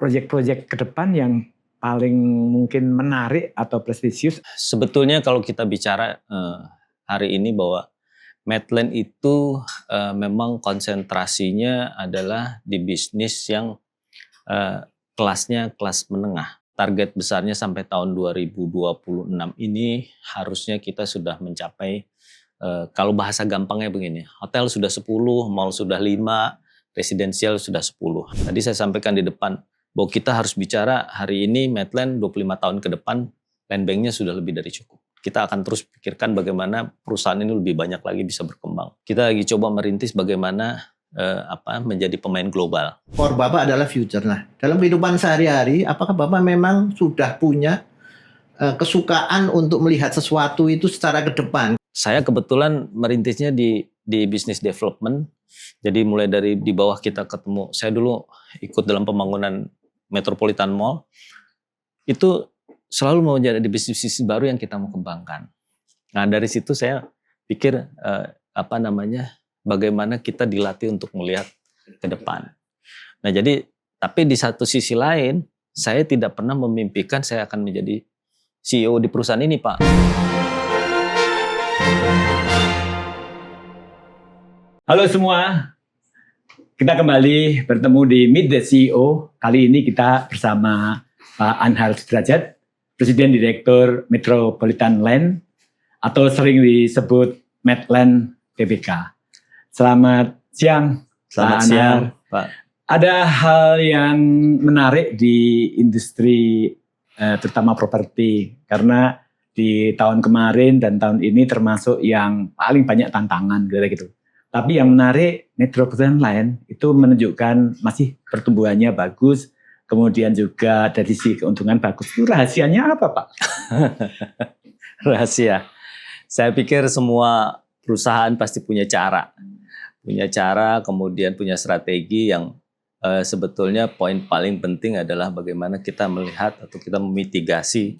proyek-proyek ke depan yang paling mungkin menarik atau prestisius? Sebetulnya kalau kita bicara hari ini bahwa Medland itu memang konsentrasinya adalah di bisnis yang kelasnya kelas menengah. Target besarnya sampai tahun 2026 ini harusnya kita sudah mencapai, kalau bahasa gampangnya begini, hotel sudah 10, mall sudah 5, residensial sudah 10. Tadi saya sampaikan di depan bahwa kita harus bicara hari ini Medland 25 tahun ke depan land banknya sudah lebih dari cukup. Kita akan terus pikirkan bagaimana perusahaan ini lebih banyak lagi bisa berkembang. Kita lagi coba merintis bagaimana menjadi pemain global. Core Bapak adalah future. Nah, dalam kehidupan sehari-hari, apakah Bapak memang sudah punya kesukaan untuk melihat sesuatu itu secara ke depan? Saya kebetulan merintisnya di business development. Jadi mulai dari di bawah kita ketemu. Saya dulu ikut dalam pembangunan Metropolitan Mall. Itu selalu mau jadi bisnis baru yang kita mau kembangkan. Nah, dari situ saya pikir bagaimana kita dilatih untuk melihat ke depan. Nah, jadi tapi di satu sisi lain, saya tidak pernah memimpikan saya akan menjadi CEO di perusahaan ini, Pak. Halo semua, kita kembali bertemu di Meet the CEO. Kali ini kita bersama Pak Anhar Sudrajat, Presiden Direktur Metropolitan Land atau sering disebut Medland Tbk. Selamat siang, Selamat Pak siang, Anhar. Pak. Ada hal yang menarik di industri terutama properti karena di tahun kemarin dan tahun ini termasuk yang paling banyak tantangan gitu. Tapi yang menarik, Metropolitan Land itu menunjukkan masih pertumbuhannya bagus, kemudian juga dari sisi keuntungan bagus. Itu rahasianya apa, Pak? Rahasia. Saya pikir semua perusahaan pasti punya cara. Punya cara, kemudian punya strategi yang sebetulnya poin paling penting adalah bagaimana kita melihat atau kita memitigasi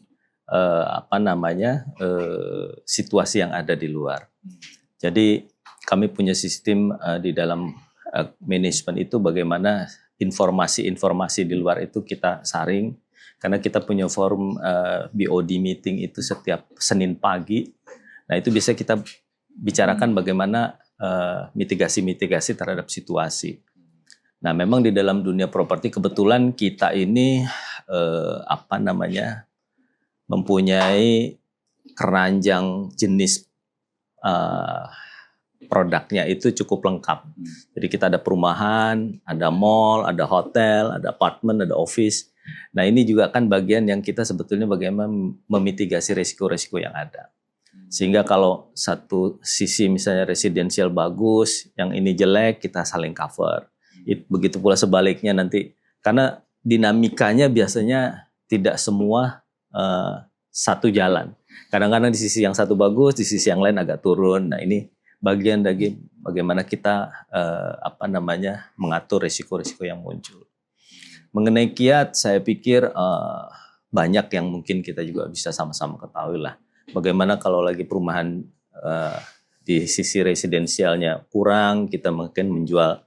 situasi yang ada di luar. Jadi kami punya sistem di dalam manajemen itu bagaimana informasi-informasi di luar itu kita saring. Karena kita punya forum BOD meeting itu setiap Senin pagi. Nah, itu bisa kita bicarakan bagaimana mitigasi-mitigasi terhadap situasi. Nah, memang di dalam dunia properti kebetulan kita ini mempunyai keranjang jenis produknya itu cukup lengkap. Jadi kita ada perumahan, ada mall, ada hotel, ada apartemen, ada office. Nah, ini juga kan bagian yang kita sebetulnya bagaimana memitigasi resiko-resiko yang ada. Sehingga kalau satu sisi misalnya residensial bagus, yang ini jelek, kita saling cover. Begitu pula sebaliknya nanti. Karena dinamikanya biasanya tidak semua satu jalan. Kadang-kadang di sisi yang satu bagus, di sisi yang lain agak turun. Nah, ini bagian dari bagaimana kita mengatur risiko-risiko yang muncul. Mengenai kiat, saya pikir banyak yang mungkin kita juga bisa sama-sama ketahui lah. Bagaimana kalau lagi perumahan di sisi residensialnya kurang, kita mungkin menjual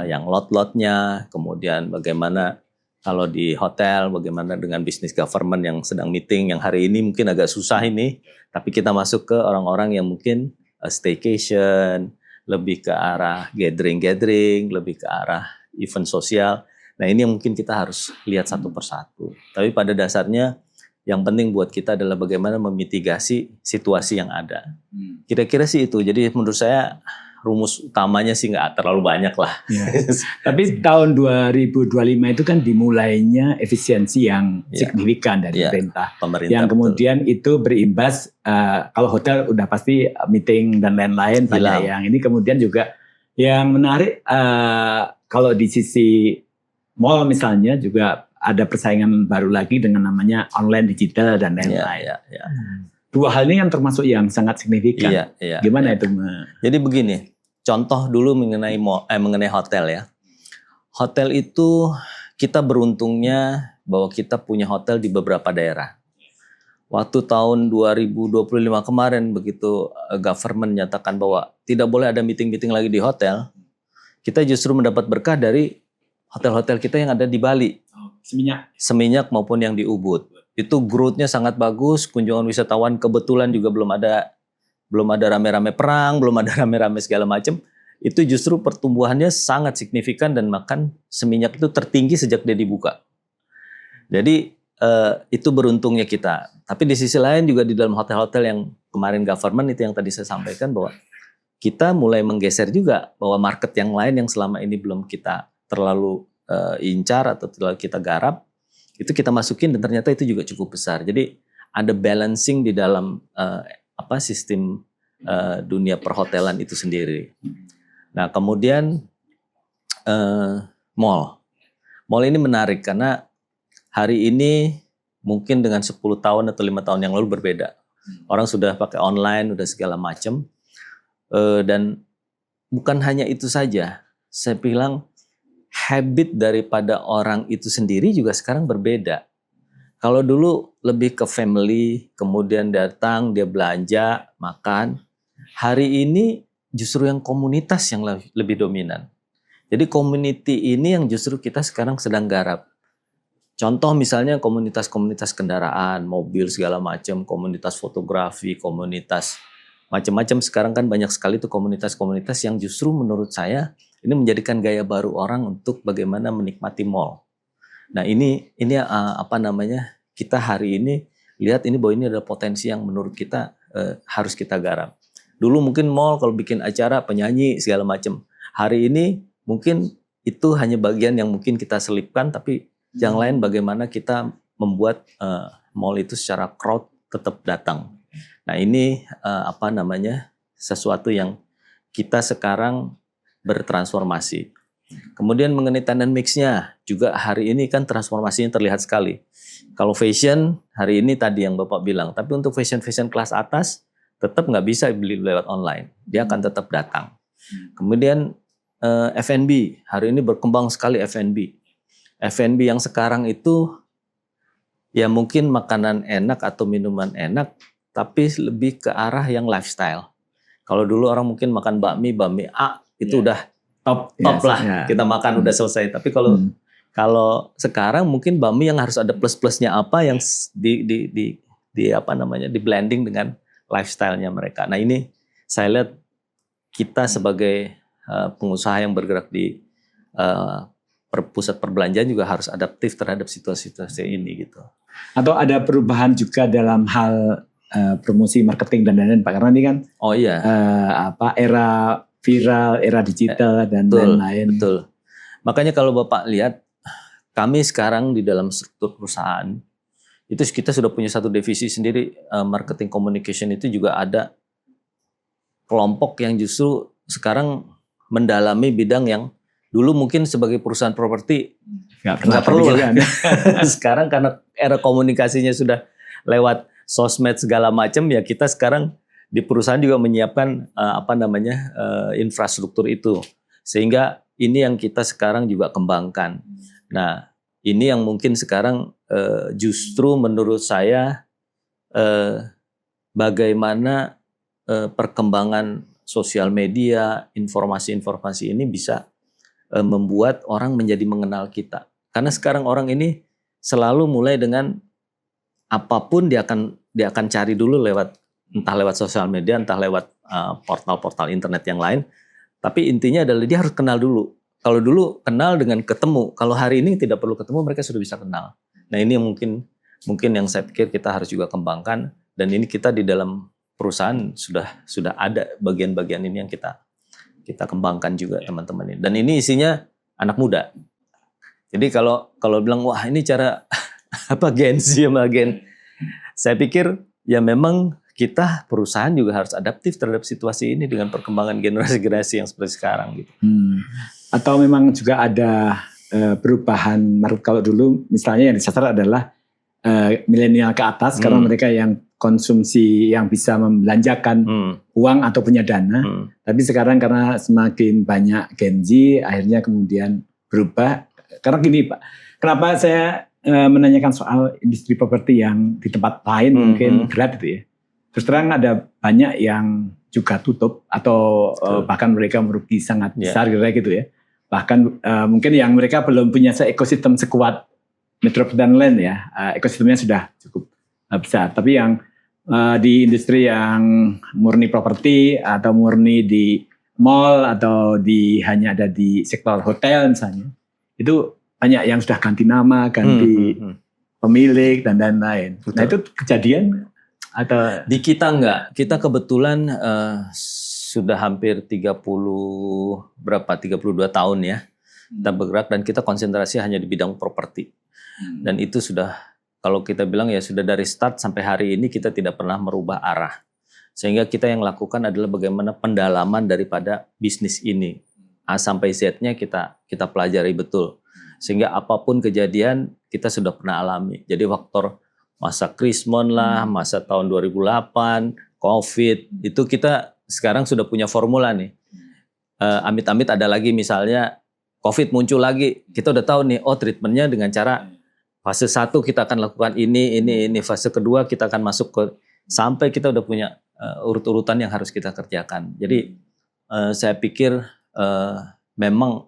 yang lot-lotnya. Kemudian bagaimana kalau di hotel, bagaimana dengan bisnis government yang sedang meeting, yang hari ini mungkin agak susah ini, tapi kita masuk ke orang-orang yang mungkin staycation, lebih ke arah gathering, lebih ke arah event sosial. Nah, ini yang mungkin kita harus lihat satu persatu. Tapi pada dasarnya yang penting buat kita adalah bagaimana memitigasi situasi yang ada. Kira-kira sih itu. Jadi menurut saya rumus utamanya sih nggak terlalu banyak lah. Ya. Tapi tahun 2025 itu kan dimulainya efisiensi yang signifikan dari pemerintah. Yang kemudian itu berimbas, kalau hotel udah pasti meeting dan lain-lain. Pada yang ini kemudian juga yang menarik, kalau di sisi mall misalnya juga ada persaingan baru lagi dengan namanya online digital dan lain-lain. Dua hal ini yang termasuk yang sangat signifikan. Gimana itu? Jadi begini, contoh dulu mengenai hotel ya. Hotel itu kita beruntungnya bahwa kita punya hotel di beberapa daerah. Waktu tahun 2025 kemarin begitu government nyatakan bahwa tidak boleh ada meeting-meeting lagi di hotel, kita justru mendapat berkah dari hotel-hotel kita yang ada di Bali. Seminyak maupun yang di Ubud. Itu growth-nya sangat bagus, kunjungan wisatawan kebetulan juga belum ada rame-rame perang, belum ada rame-rame segala macam. Itu justru pertumbuhannya sangat signifikan dan makan seminyak itu tertinggi sejak dia dibuka. Jadi itu beruntungnya kita. Tapi di sisi lain juga di dalam hotel-hotel yang kemarin government itu yang tadi saya sampaikan bahwa kita mulai menggeser juga bahwa market yang lain yang selama ini belum kita terlalu incar atau terlalu kita garap, itu kita masukin dan ternyata itu juga cukup besar. Jadi ada balancing di dalam sistem dunia perhotelan itu sendiri. Nah kemudian mall ini menarik karena hari ini mungkin dengan 10 tahun atau 5 tahun yang lalu berbeda. Orang sudah pakai online, udah segala macam. Dan bukan hanya itu saja. Saya bilang habit daripada orang itu sendiri juga sekarang berbeda. Kalau dulu lebih ke family, kemudian datang, dia belanja, makan. Hari ini justru yang komunitas yang lebih dominan. Jadi community ini yang justru kita sekarang sedang garap. Contoh misalnya komunitas-komunitas kendaraan, mobil segala macam, komunitas fotografi, komunitas macam-macam. Sekarang kan banyak sekali tuh komunitas-komunitas yang justru menurut saya ini menjadikan gaya baru orang untuk bagaimana menikmati mall. Nah ini kita hari ini lihat ini bahwa ini adalah potensi yang menurut kita harus kita garap. Dulu mungkin mall kalau bikin acara penyanyi segala macam. Hari ini mungkin itu hanya bagian yang mungkin kita selipkan, tapi yang lain bagaimana kita membuat mall itu secara crowd tetap datang. Nah ini sesuatu yang kita sekarang bertransformasi. Kemudian mengenai tenant mix-nya juga hari ini kan transformasinya terlihat sekali. Kalau fashion hari ini tadi yang Bapak bilang, tapi untuk fashion kelas atas tetap nggak bisa beli lewat online, dia akan tetap datang. Kemudian F&B hari ini berkembang sekali F&B yang sekarang itu ya mungkin makanan enak atau minuman enak, tapi lebih ke arah yang lifestyle. Kalau dulu orang mungkin makan bakmi A itu udah top lah, kita makan udah selesai. Tapi kalau sekarang mungkin bakmi yang harus ada plus-plusnya apa yang di blending dengan lifestyle-nya mereka. Nah ini saya lihat kita sebagai pengusaha yang bergerak di pusat perbelanjaan juga harus adaptif terhadap situasi ini gitu. Atau ada perubahan juga dalam hal promosi marketing dan lain-lain Pak, karena ini kan era viral, era digital dan lain-lain. Betul. Makanya kalau Bapak lihat kami sekarang di dalam struktur perusahaan itu kita sudah punya satu divisi sendiri, marketing communication itu juga ada kelompok yang justru sekarang mendalami bidang yang dulu mungkin sebagai perusahaan properti nggak perlu lah. Sekarang karena era komunikasinya sudah lewat sosmed segala macam, ya kita sekarang di perusahaan juga menyiapkan infrastruktur itu, sehingga ini yang kita sekarang juga kembangkan. Nah ini yang mungkin sekarang justru menurut saya bagaimana perkembangan sosial media, informasi-informasi ini bisa membuat orang menjadi mengenal kita. Karena sekarang orang ini selalu mulai dengan apapun dia akan cari dulu entah lewat sosial media, entah lewat portal-portal internet yang lain. Tapi intinya adalah dia harus kenal dulu. Kalau dulu kenal dengan ketemu, kalau hari ini tidak perlu ketemu mereka sudah bisa kenal. Nah ini yang mungkin yang saya pikir kita harus juga kembangkan, dan ini kita di dalam perusahaan sudah ada bagian-bagian ini yang kita kembangkan juga teman-teman ini. Dan ini isinya anak muda. Jadi kalau bilang wah ini cara Gen Z sama Gen, saya pikir ya memang kita perusahaan juga harus adaptif terhadap situasi ini dengan perkembangan generasi-generasi yang seperti sekarang gitu. Atau memang juga ada perubahan market. Kalau dulu misalnya yang disasar adalah milenial ke atas karena mereka yang konsumsi yang bisa membelanjakan uang atau punya dana. Tapi sekarang karena semakin banyak Gen Z, akhirnya kemudian berubah. Karena gini Pak, kenapa saya menanyakan soal industri properti yang di tempat lain mungkin berat itu ya. Terus terang ada banyak yang juga tutup atau bahkan mereka merugi sangat besar gitu ya. Bahkan mungkin yang mereka belum punya ekosistem sekuat metropolitan land ya, ekosistemnya sudah cukup besar. Tapi yang di industri yang murni properti atau murni di mall atau hanya ada di sektor hotel misalnya, itu banyak yang sudah ganti nama, ganti pemilik dan lain-lain. Nah itu kejadian atau di kita enggak? Kita kebetulan sudah hampir 32 tahun ya kita bergerak dan kita konsentrasi hanya di bidang properti. Dan itu sudah, kalau kita bilang ya sudah dari start sampai hari ini kita tidak pernah merubah arah. Sehingga kita yang lakukan adalah bagaimana pendalaman daripada bisnis ini. A sampai Z-nya kita pelajari betul. Sehingga apapun kejadian kita sudah pernah alami. Jadi faktor masa krismon lah, masa tahun 2008, COVID, itu kita sekarang sudah punya formula nih. Amit-amit ada lagi misalnya COVID muncul lagi, kita udah tahu nih, treatmentnya dengan cara fase 1 kita akan lakukan ini, fase kedua kita akan masuk ke, sampai kita udah punya urut-urutan yang harus kita kerjakan. Jadi saya pikir memang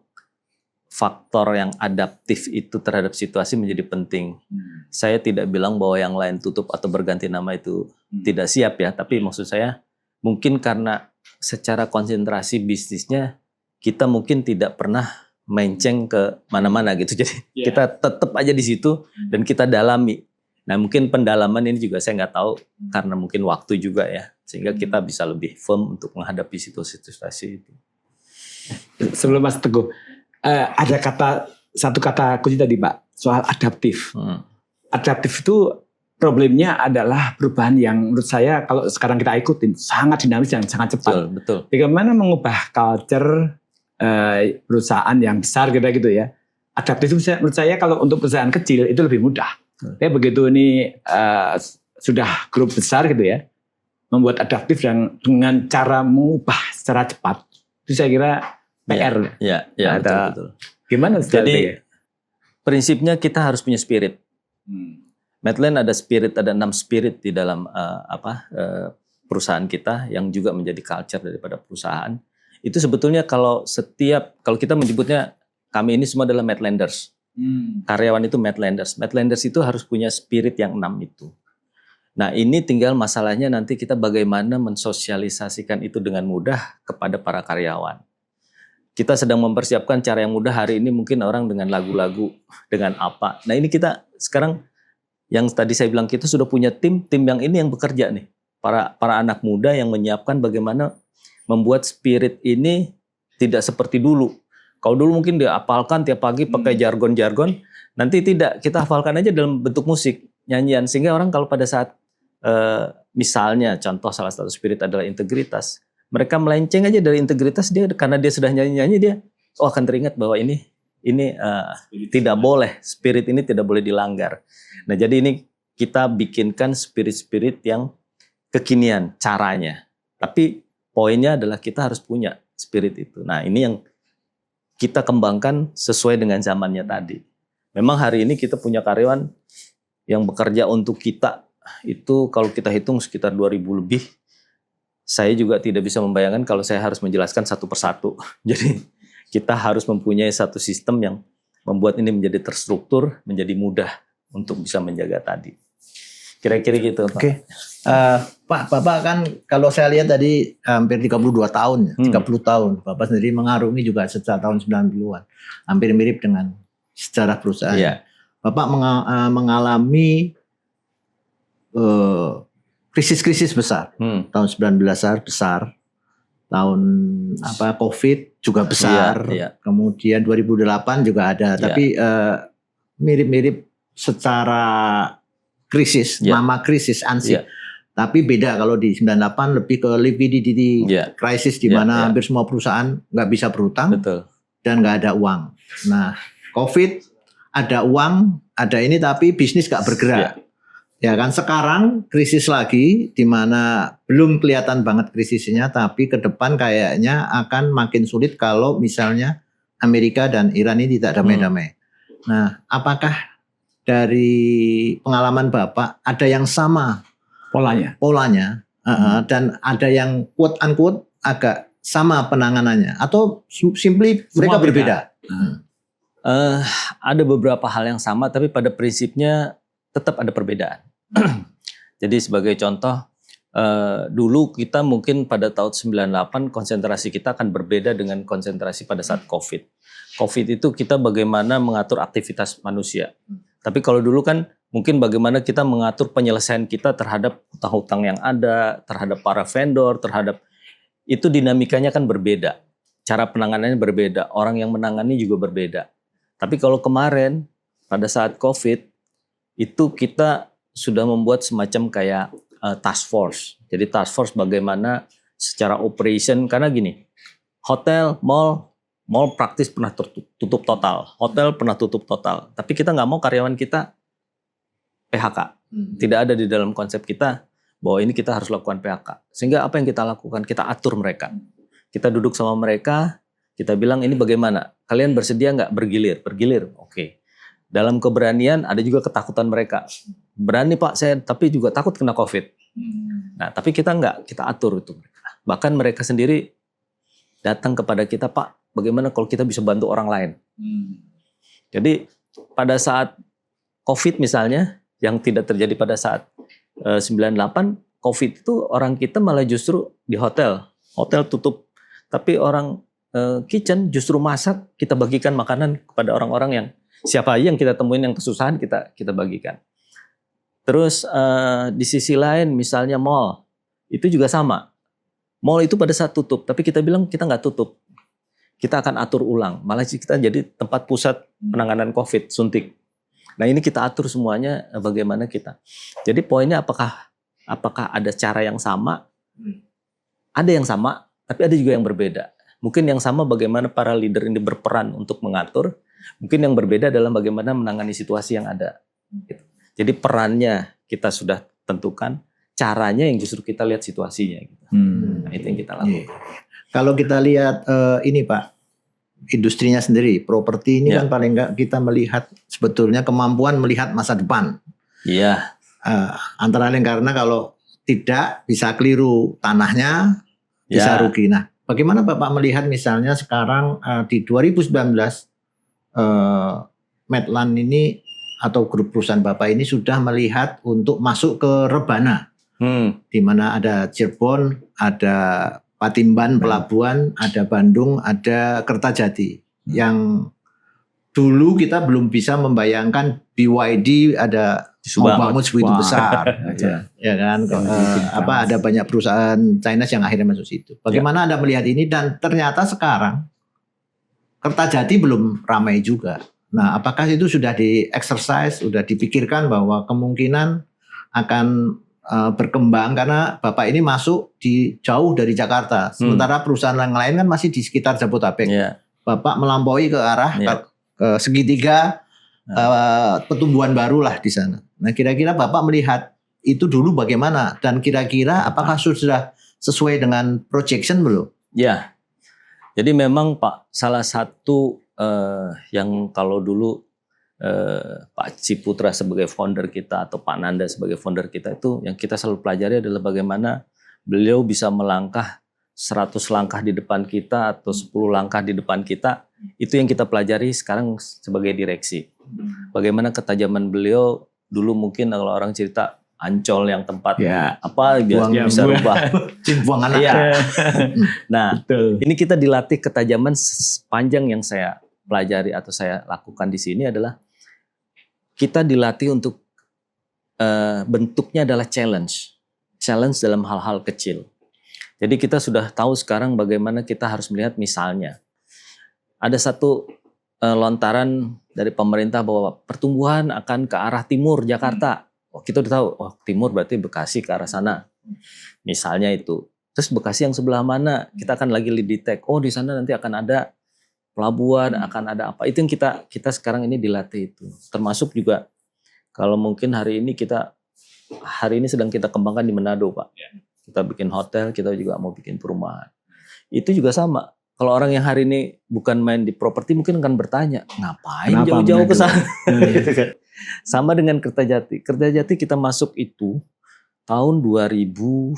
faktor yang adaptif itu terhadap situasi menjadi penting. Saya tidak bilang bahwa yang lain tutup atau berganti nama itu tidak siap ya, tapi maksud saya mungkin karena secara konsentrasi bisnisnya kita mungkin tidak pernah menceng ke mana-mana gitu. Jadi kita tetap aja di situ dan kita dalami. Nah mungkin pendalaman ini juga saya nggak tahu karena mungkin waktu juga ya, sehingga kita bisa lebih firm untuk menghadapi situasi itu. Sebelum Mas Teguh, ada satu kata kunci tadi Pak, soal adaptif. Adaptif itu problemnya adalah perubahan yang menurut saya kalau sekarang kita ikutin sangat dinamis dan sangat cepat. Betul. Bagaimana mengubah culture perusahaan yang besar gitu ya. Adaptif itu menurut saya kalau untuk perusahaan kecil itu lebih mudah. Tapi begitu ini sudah grup besar gitu ya, membuat adaptif dan dengan cara mengubah secara cepat, itu saya kira PR. Ya, betul. Gimana strategi? Jadi prinsipnya kita harus punya spirit. Medland ada spirit, ada 6 spirit di dalam perusahaan kita yang juga menjadi culture daripada perusahaan. Itu sebetulnya kalau kita menyebutnya kami ini semua adalah Medlanders. Karyawan itu Medlanders. Medlanders itu harus punya spirit yang 6 itu. Nah ini tinggal masalahnya nanti kita bagaimana mensosialisasikan itu dengan mudah kepada para karyawan. Kita sedang mempersiapkan cara yang mudah hari ini mungkin orang dengan lagu-lagu, dengan apa. Nah ini kita sekarang yang tadi saya bilang kita sudah punya tim yang ini yang bekerja nih. Para anak muda yang menyiapkan bagaimana membuat spirit ini tidak seperti dulu. Kalau dulu mungkin dihafalkan tiap pagi pakai jargon-jargon, nanti tidak, kita hafalkan aja dalam bentuk musik, nyanyian. Sehingga orang kalau pada saat misalnya contoh salah satu spirit adalah integritas. Mereka melenceng aja dari integritas dia karena dia sudah nyanyi-nyanyi dia akan teringat bahwa ini tidak boleh, spirit ini tidak boleh dilanggar. Nah, jadi ini kita bikinkan spirit-spirit yang kekinian caranya. Tapi poinnya adalah kita harus punya spirit itu. Nah, ini yang kita kembangkan sesuai dengan zamannya tadi. Memang hari ini kita punya karyawan yang bekerja untuk kita itu kalau kita hitung sekitar 2.000 lebih. Saya juga tidak bisa membayangkan kalau saya harus menjelaskan satu persatu. Jadi kita harus mempunyai satu sistem yang membuat ini menjadi terstruktur, menjadi mudah untuk bisa menjaga tadi. Kira-kira gitu, Pak. Oke. Pak, Bapak kan kalau saya lihat tadi hampir 32 tahun ya, 30 tahun. Bapak sendiri mengarungi juga sejak tahun 90-an. Hampir mirip dengan sejarah perusahaan. Yeah. Bapak mengalami krisis-krisis besar. Tahun 19 besar. Tahun COVID juga besar. Yeah. Kemudian 2008 juga ada. Tapi mirip-mirip secara krisis, nama krisis ansih. Tapi beda kalau di 98 lebih ke liquidity crisis di mana hampir semua perusahaan nggak bisa berutang. Betul. Dan nggak ada uang. Nah, COVID ada uang, ada ini tapi bisnis nggak bergerak. Ya kan sekarang krisis lagi di mana belum kelihatan banget krisisnya, tapi ke depan kayaknya akan makin sulit kalau misalnya Amerika dan Iran ini tidak damai-damai. Nah, apakah dari pengalaman Bapak ada yang sama polanya dan ada yang quote unquote agak sama penanganannya atau simply mereka berbeda? Ada beberapa hal yang sama, tapi pada prinsipnya tetap ada perbedaan. Jadi sebagai contoh, dulu kita mungkin pada tahun 98 konsentrasi kita akan berbeda dengan konsentrasi pada saat COVID. COVID itu kita bagaimana mengatur aktivitas manusia. Tapi kalau dulu kan mungkin bagaimana kita mengatur penyelesaian kita terhadap hutang-hutang yang ada, terhadap para vendor, terhadap itu dinamikanya kan berbeda. Cara penanganannya berbeda, orang yang menangani juga berbeda. Tapi kalau kemarin pada saat COVID itu kita sudah membuat semacam kayak task force. Jadi task force bagaimana secara operation, karena gini, hotel, mall praktis pernah tutup total, hotel pernah tutup total. Tapi kita nggak mau karyawan kita PHK. Tidak ada di dalam konsep kita bahwa ini kita harus lakukan PHK. Sehingga apa yang kita lakukan? Kita atur mereka. Kita duduk sama mereka, kita bilang ini bagaimana? Kalian bersedia nggak bergilir? Bergilir, oke. Dalam keberanian ada juga ketakutan mereka. Berani Pak saya, tapi juga takut kena COVID. Nah tapi kita nggak, kita atur itu. Bahkan mereka sendiri datang kepada kita, Pak bagaimana kalau kita bisa bantu orang lain? Jadi pada saat COVID misalnya, yang tidak terjadi pada saat 98, COVID itu orang kita malah justru di hotel tutup. Tapi orang kitchen justru masak, kita bagikan makanan kepada orang-orang yang siapa aja yang kita temuin yang kesusahan kita bagikan. Terus di sisi lain misalnya mall itu juga sama. Mall itu pada saat tutup, tapi kita bilang kita nggak tutup, kita akan atur ulang. Malah kita jadi tempat pusat penanganan COVID suntik. Nah ini kita atur semuanya bagaimana kita. Jadi poinnya apakah ada cara yang sama? Ada yang sama, tapi ada juga yang berbeda. Mungkin yang sama bagaimana para leader ini berperan untuk mengatur. Mungkin yang berbeda adalah bagaimana menangani situasi yang ada. Jadi perannya kita sudah tentukan, caranya yang justru kita lihat situasinya. Nah, itu yang kita lakukan. Kalau kita lihat ini Pak, industrinya sendiri, properti ini kan paling enggak kita melihat sebetulnya kemampuan melihat masa depan. Iya. Antara lain karena kalau tidak bisa keliru tanahnya, bisa rugi. Nah, bagaimana Bapak melihat misalnya sekarang di 2019 Medland ini atau grup perusahaan Bapak ini sudah melihat untuk masuk ke Rebana, di mana ada Cirebon, ada Patimban, Pelabuhan, ada Bandung, ada Kertajati. Yang dulu kita belum bisa membayangkan BYD ada mau bangun sebegitu besar, ya kan? Ada banyak perusahaan China yang akhirnya masuk situ. Bagaimana Anda melihat ini? Dan ternyata sekarang Kertajati belum ramai juga. Nah, apakah itu sudah di-exercise, sudah dipikirkan bahwa kemungkinan akan berkembang karena Bapak ini masuk jauh dari Jakarta, sementara perusahaan yang lain kan masih di sekitar Jabodetabek. Bapak melampaui ke arah ke segitiga pertumbuhan baru lah di sana. Nah, kira-kira Bapak melihat itu dulu bagaimana dan kira-kira apakah sudah sesuai dengan projection belum? Ya, jadi memang Pak salah satu yang kalau dulu Pak Ciputra sebagai founder kita atau Pak Nanda sebagai founder kita itu yang kita selalu pelajari adalah bagaimana beliau bisa melangkah 100 langkah di depan kita atau 10 langkah di depan kita. Itu yang kita pelajari sekarang sebagai direksi. Bagaimana ketajaman beliau dulu mungkin kalau orang cerita Ancol yang tempat bisa rubah. Buang anak. Nah, ini kita dilatih ketajaman sepanjang yang saya pelajari atau saya lakukan di sini adalah kita dilatih untuk bentuknya adalah challenge dalam hal-hal kecil. Jadi kita sudah tahu sekarang bagaimana kita harus melihat misalnya ada satu lontaran dari pemerintah bahwa pertumbuhan akan ke arah timur Jakarta. Kita udah tahu, timur berarti Bekasi ke arah sana. Misalnya itu. Terus Bekasi yang sebelah mana? Kita akan lagi detect. Di sana nanti akan ada pelabuhan, akan ada apa. Itu yang kita sekarang ini dilatih itu. Termasuk juga kalau mungkin hari ini sedang kita kembangkan di Manado, Pak. Kita bikin hotel, kita juga mau bikin perumahan. Itu juga sama. Kalau orang yang hari ini bukan main di properti mungkin akan bertanya, ngapain jauh-jauh ke sana? Gitu kan. Sama dengan Kertajati. Kertajati kita masuk itu tahun 2016.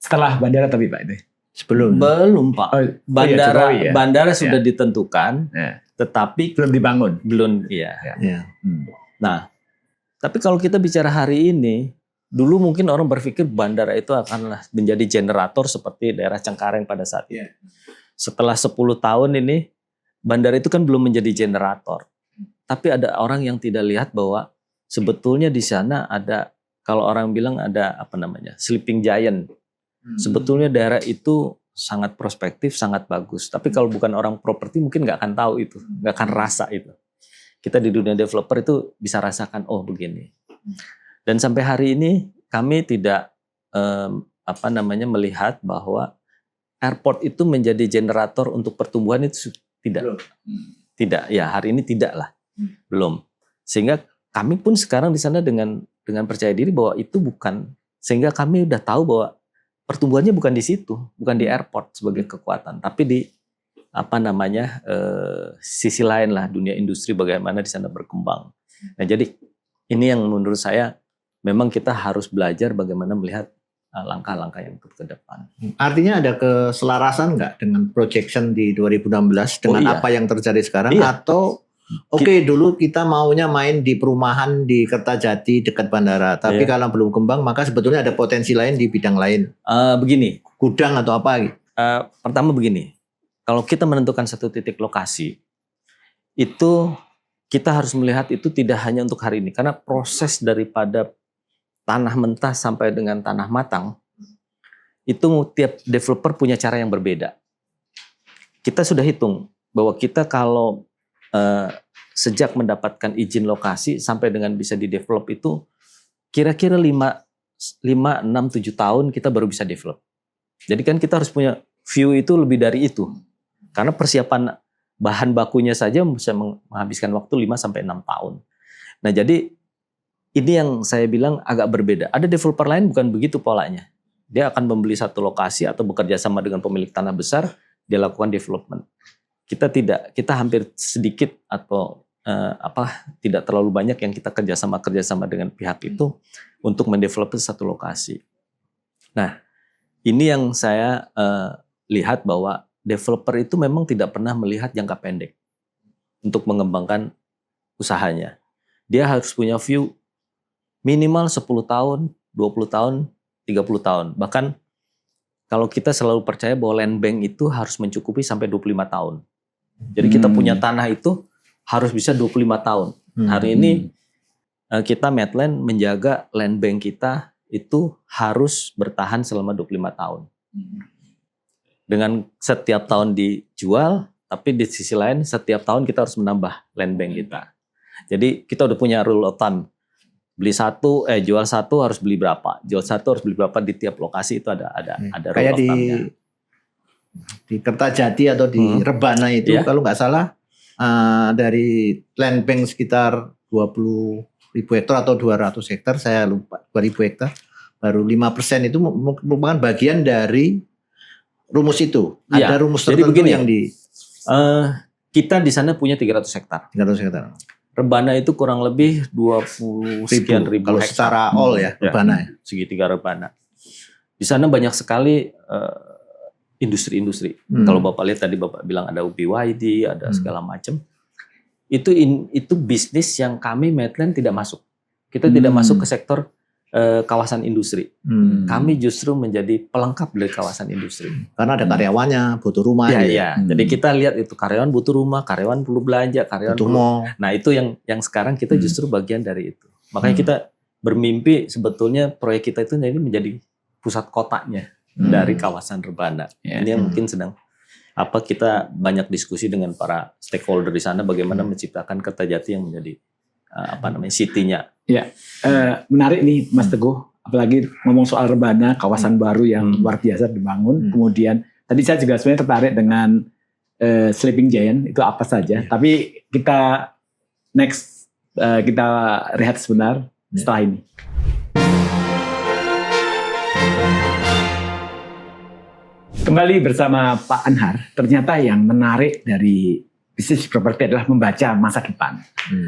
Setelah bandara tapi Pak itu? Sebelum. Belum Pak. Bandara Jokowi, ya? Bandara sudah ditentukan, tetapi belum dibangun. belum. Iya. Ya. Nah, tapi kalau kita bicara hari ini, dulu mungkin orang berpikir bandara itu akanlah menjadi generator seperti daerah Cengkareng pada saat itu. Setelah 10 tahun ini, bandara itu kan belum menjadi generator. Tapi ada orang yang tidak lihat bahwa sebetulnya di sana ada, kalau orang bilang ada sleeping giant. Sebetulnya daerah itu sangat prospektif, sangat bagus. Tapi kalau bukan orang properti mungkin nggak akan tahu itu, nggak akan rasa itu. Kita di dunia developer itu bisa rasakan, oh begini. Dan sampai hari ini kami tidak melihat bahwa airport itu menjadi generator untuk pertumbuhan itu tidak. Tidak, ya hari ini tidak lah. Belum. Sehingga kami pun sekarang di sana dengan percaya diri bahwa itu bukan, sehingga kami udah tahu bahwa pertumbuhannya bukan di situ, bukan di airport sebagai kekuatan, tapi di sisi lain lah, dunia industri bagaimana di sana berkembang. Nah, jadi ini yang menurut saya memang kita harus belajar bagaimana melihat langkah-langkah yang ke depan. Artinya ada keselarasan nggak dengan projection di 2016 dengan apa yang terjadi sekarang? Atau dulu kita maunya main di perumahan di Kertajati dekat bandara, tapi kalau belum kembang maka sebetulnya ada potensi lain di bidang lain. Begini, gudang atau apa? Pertama begini, kalau kita menentukan satu titik lokasi, itu kita harus melihat itu tidak hanya untuk hari ini, karena proses daripada tanah mentah sampai dengan tanah matang, itu tiap developer punya cara yang berbeda. Kita sudah hitung bahwa kita kalau sejak mendapatkan izin lokasi sampai dengan bisa di-develop itu kira-kira 5, 6, 7 tahun kita baru bisa develop. Jadi kan kita harus punya view itu lebih dari itu. Karena persiapan bahan bakunya saja bisa menghabiskan waktu 5 sampai 6 tahun. Nah, jadi ini yang saya bilang agak berbeda. Ada developer lain bukan begitu polanya. Dia akan membeli satu lokasi atau bekerja sama dengan pemilik tanah besar, dia lakukan development. Kita tidak, kita hampir sedikit atau tidak terlalu banyak yang kita kerjasama dengan pihak itu untuk mendevelop satu lokasi. Nah, ini yang saya lihat bahwa developer itu memang tidak pernah melihat jangka pendek untuk mengembangkan usahanya. Dia harus punya view minimal 10 tahun, 20 tahun, 30 tahun. Bahkan kalau kita selalu percaya bahwa land bank itu harus mencukupi sampai 25 tahun. Jadi kita punya tanah itu harus bisa 25 tahun. Hari ini kita Medland menjaga land bank kita itu harus bertahan selama 25 tahun. Dengan setiap tahun dijual, tapi di sisi lain setiap tahun kita harus menambah land bank kita. Jadi kita udah punya rule of thumb. Jual satu harus beli berapa, jual satu harus beli berapa di tiap lokasi itu ada rule of thumb-nya. Di Kertajati atau di Rebana itu kalau nggak salah dari land bank sekitar 20.000 hektar atau 200 hektar, saya lupa, 2.000 hektar, baru 5% itu merupakan bagian dari rumus itu. Ada rumus tertentu yang kita di sana punya 300 hektar. 300 hektar. Rebana itu kurang lebih 20 sekian ribu kalau hektar. Secara all ya, Rebana. Segitiga Rebana. Di sana banyak sekali industri-industri. Kalau Bapak lihat tadi Bapak bilang ada BYD, ada segala macam. Itu bisnis yang kami Medland tidak masuk. Kita tidak masuk ke sektor kawasan industri. Kami justru menjadi pelengkap dari kawasan industri. Karena ada karyawannya, butuh rumah. Iya. Jadi kita lihat itu karyawan butuh rumah, karyawan perlu belanja, karyawan butuh mall. Nah itu yang sekarang kita justru bagian dari itu. Makanya kita bermimpi sebetulnya proyek kita itu menjadi pusat kotanya dari kawasan Rebana. Ini yang mungkin sedang kita banyak diskusi dengan para stakeholder di sana bagaimana menciptakan Kertajati yang menjadi city-nya. Ya, menarik nih Mas Teguh, apalagi ngomong soal Rebana, kawasan baru yang luar biasa dibangun. Kemudian tadi saya juga sebenarnya tertarik dengan Sleeping Giant itu apa saja. Tapi kita kita rehat sebentar setelah ini. Kembali bersama Pak Anhar. Ternyata yang menarik dari bisnis properti adalah membaca masa depan.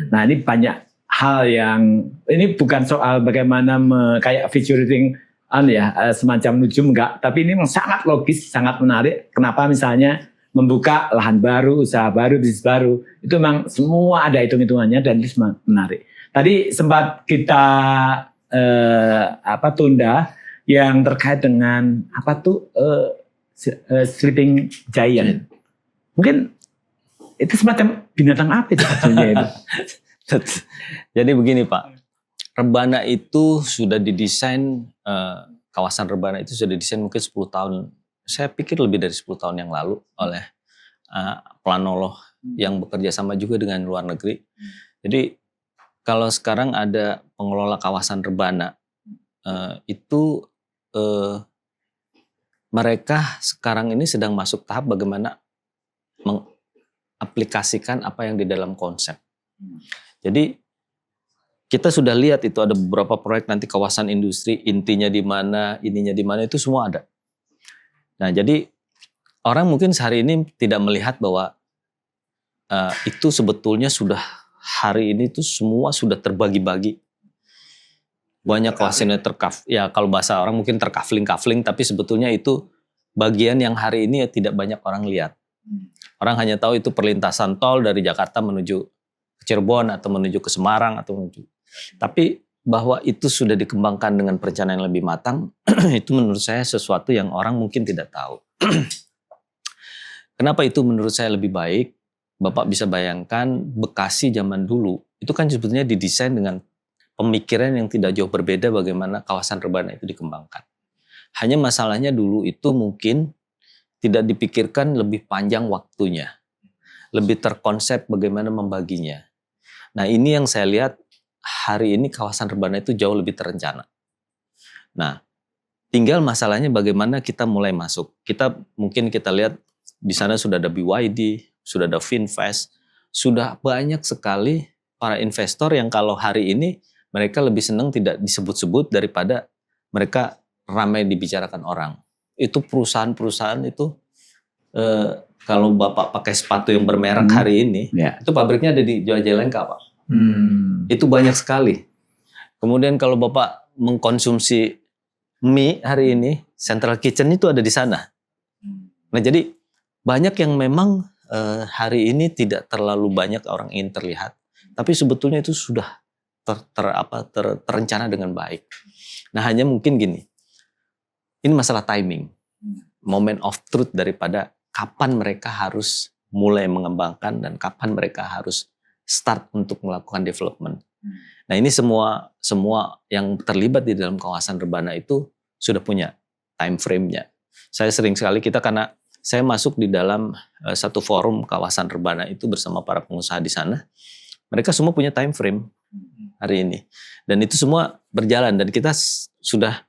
Nah ini banyak hal yang, ini bukan soal bagaimana kayak featuring semacam nujum enggak, tapi ini memang sangat logis, sangat menarik. Kenapa misalnya membuka lahan baru, usaha baru, bisnis baru, itu memang semua ada hitung-hitungannya dan itu menarik. Tadi sempat kita tunda yang terkait dengan sleeping giant. Mungkin itu semacam binatang apa itu sebetulnya itu? Jadi begini Pak, rebana itu sudah didesain, kawasan rebana itu sudah didesain mungkin 10 tahun, saya pikir lebih dari 10 tahun yang lalu oleh planolog yang bekerja sama juga dengan luar negeri. Jadi kalau sekarang ada pengelola kawasan rebana, mereka sekarang ini sedang masuk tahap bagaimana mengaplikasikan apa yang di dalam konsep. Jadi kita sudah lihat itu ada beberapa proyek nanti kawasan industri, intinya di mana, ininya di mana, itu semua ada. Nah jadi orang mungkin sehari ini tidak melihat bahwa itu sebetulnya sudah hari ini tuh semua sudah terbagi-bagi. Banyak kawasannya ya kalau bahasa orang mungkin terkafling-kafling, tapi sebetulnya itu bagian yang hari ini ya tidak banyak orang lihat. Orang hanya tahu itu perlintasan tol dari Jakarta menuju ke Cirebon atau menuju ke Semarang atau menuju. Tapi bahwa itu sudah dikembangkan dengan perencanaan yang lebih matang, itu menurut saya sesuatu yang orang mungkin tidak tahu. Kenapa itu menurut saya lebih baik? Bapak bisa bayangkan Bekasi zaman dulu, itu kan sebetulnya didesain dengan pemikiran yang tidak jauh berbeda bagaimana kawasan rebana itu dikembangkan. Hanya masalahnya dulu itu mungkin tidak dipikirkan lebih panjang waktunya. Lebih terkonsep bagaimana membaginya. Nah ini yang saya lihat hari ini kawasan rebana itu jauh lebih terencana. Nah tinggal masalahnya bagaimana kita mulai masuk. Mungkin kita lihat di sana sudah ada BYD, sudah ada Finvest, sudah banyak sekali para investor yang kalau hari ini mereka lebih senang tidak disebut-sebut daripada mereka ramai dibicarakan orang. Itu perusahaan-perusahaan itu kalau Bapak pakai sepatu yang bermerek hari ini, itu pabriknya ada di Majalengka Pak. Itu banyak sekali. Kemudian kalau Bapak mengkonsumsi mie hari ini, Central Kitchen itu ada di sana. Nah jadi banyak yang memang hari ini tidak terlalu banyak orang ingin terlihat, tapi sebetulnya itu sudah terencana dengan baik. Nah hanya mungkin gini, ini masalah timing, moment of truth daripada kapan mereka harus mulai mengembangkan dan kapan mereka harus start untuk melakukan development. Nah ini semua yang terlibat di dalam kawasan rebana itu sudah punya time frame-nya. Saya sering sekali karena saya masuk di dalam satu forum kawasan rebana itu bersama para pengusaha di sana. Mereka semua punya time frame hari ini. Dan itu semua berjalan dan kita sudah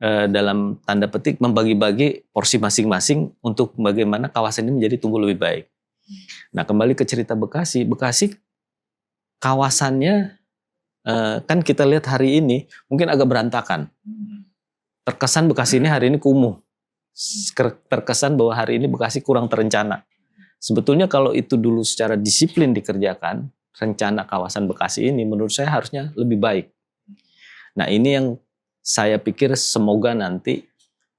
dalam tanda petik membagi-bagi porsi masing-masing untuk bagaimana kawasan ini menjadi tumbuh lebih baik. Nah kembali ke cerita Bekasi. Bekasi kawasannya kan kita lihat hari ini mungkin agak berantakan. Terkesan Bekasi ini hari ini kumuh. Terkesan bahwa hari ini Bekasi kurang terencana. Sebetulnya kalau itu dulu secara disiplin dikerjakan, rencana kawasan Bekasi ini menurut saya harusnya lebih baik. Nah ini yang saya pikir semoga nanti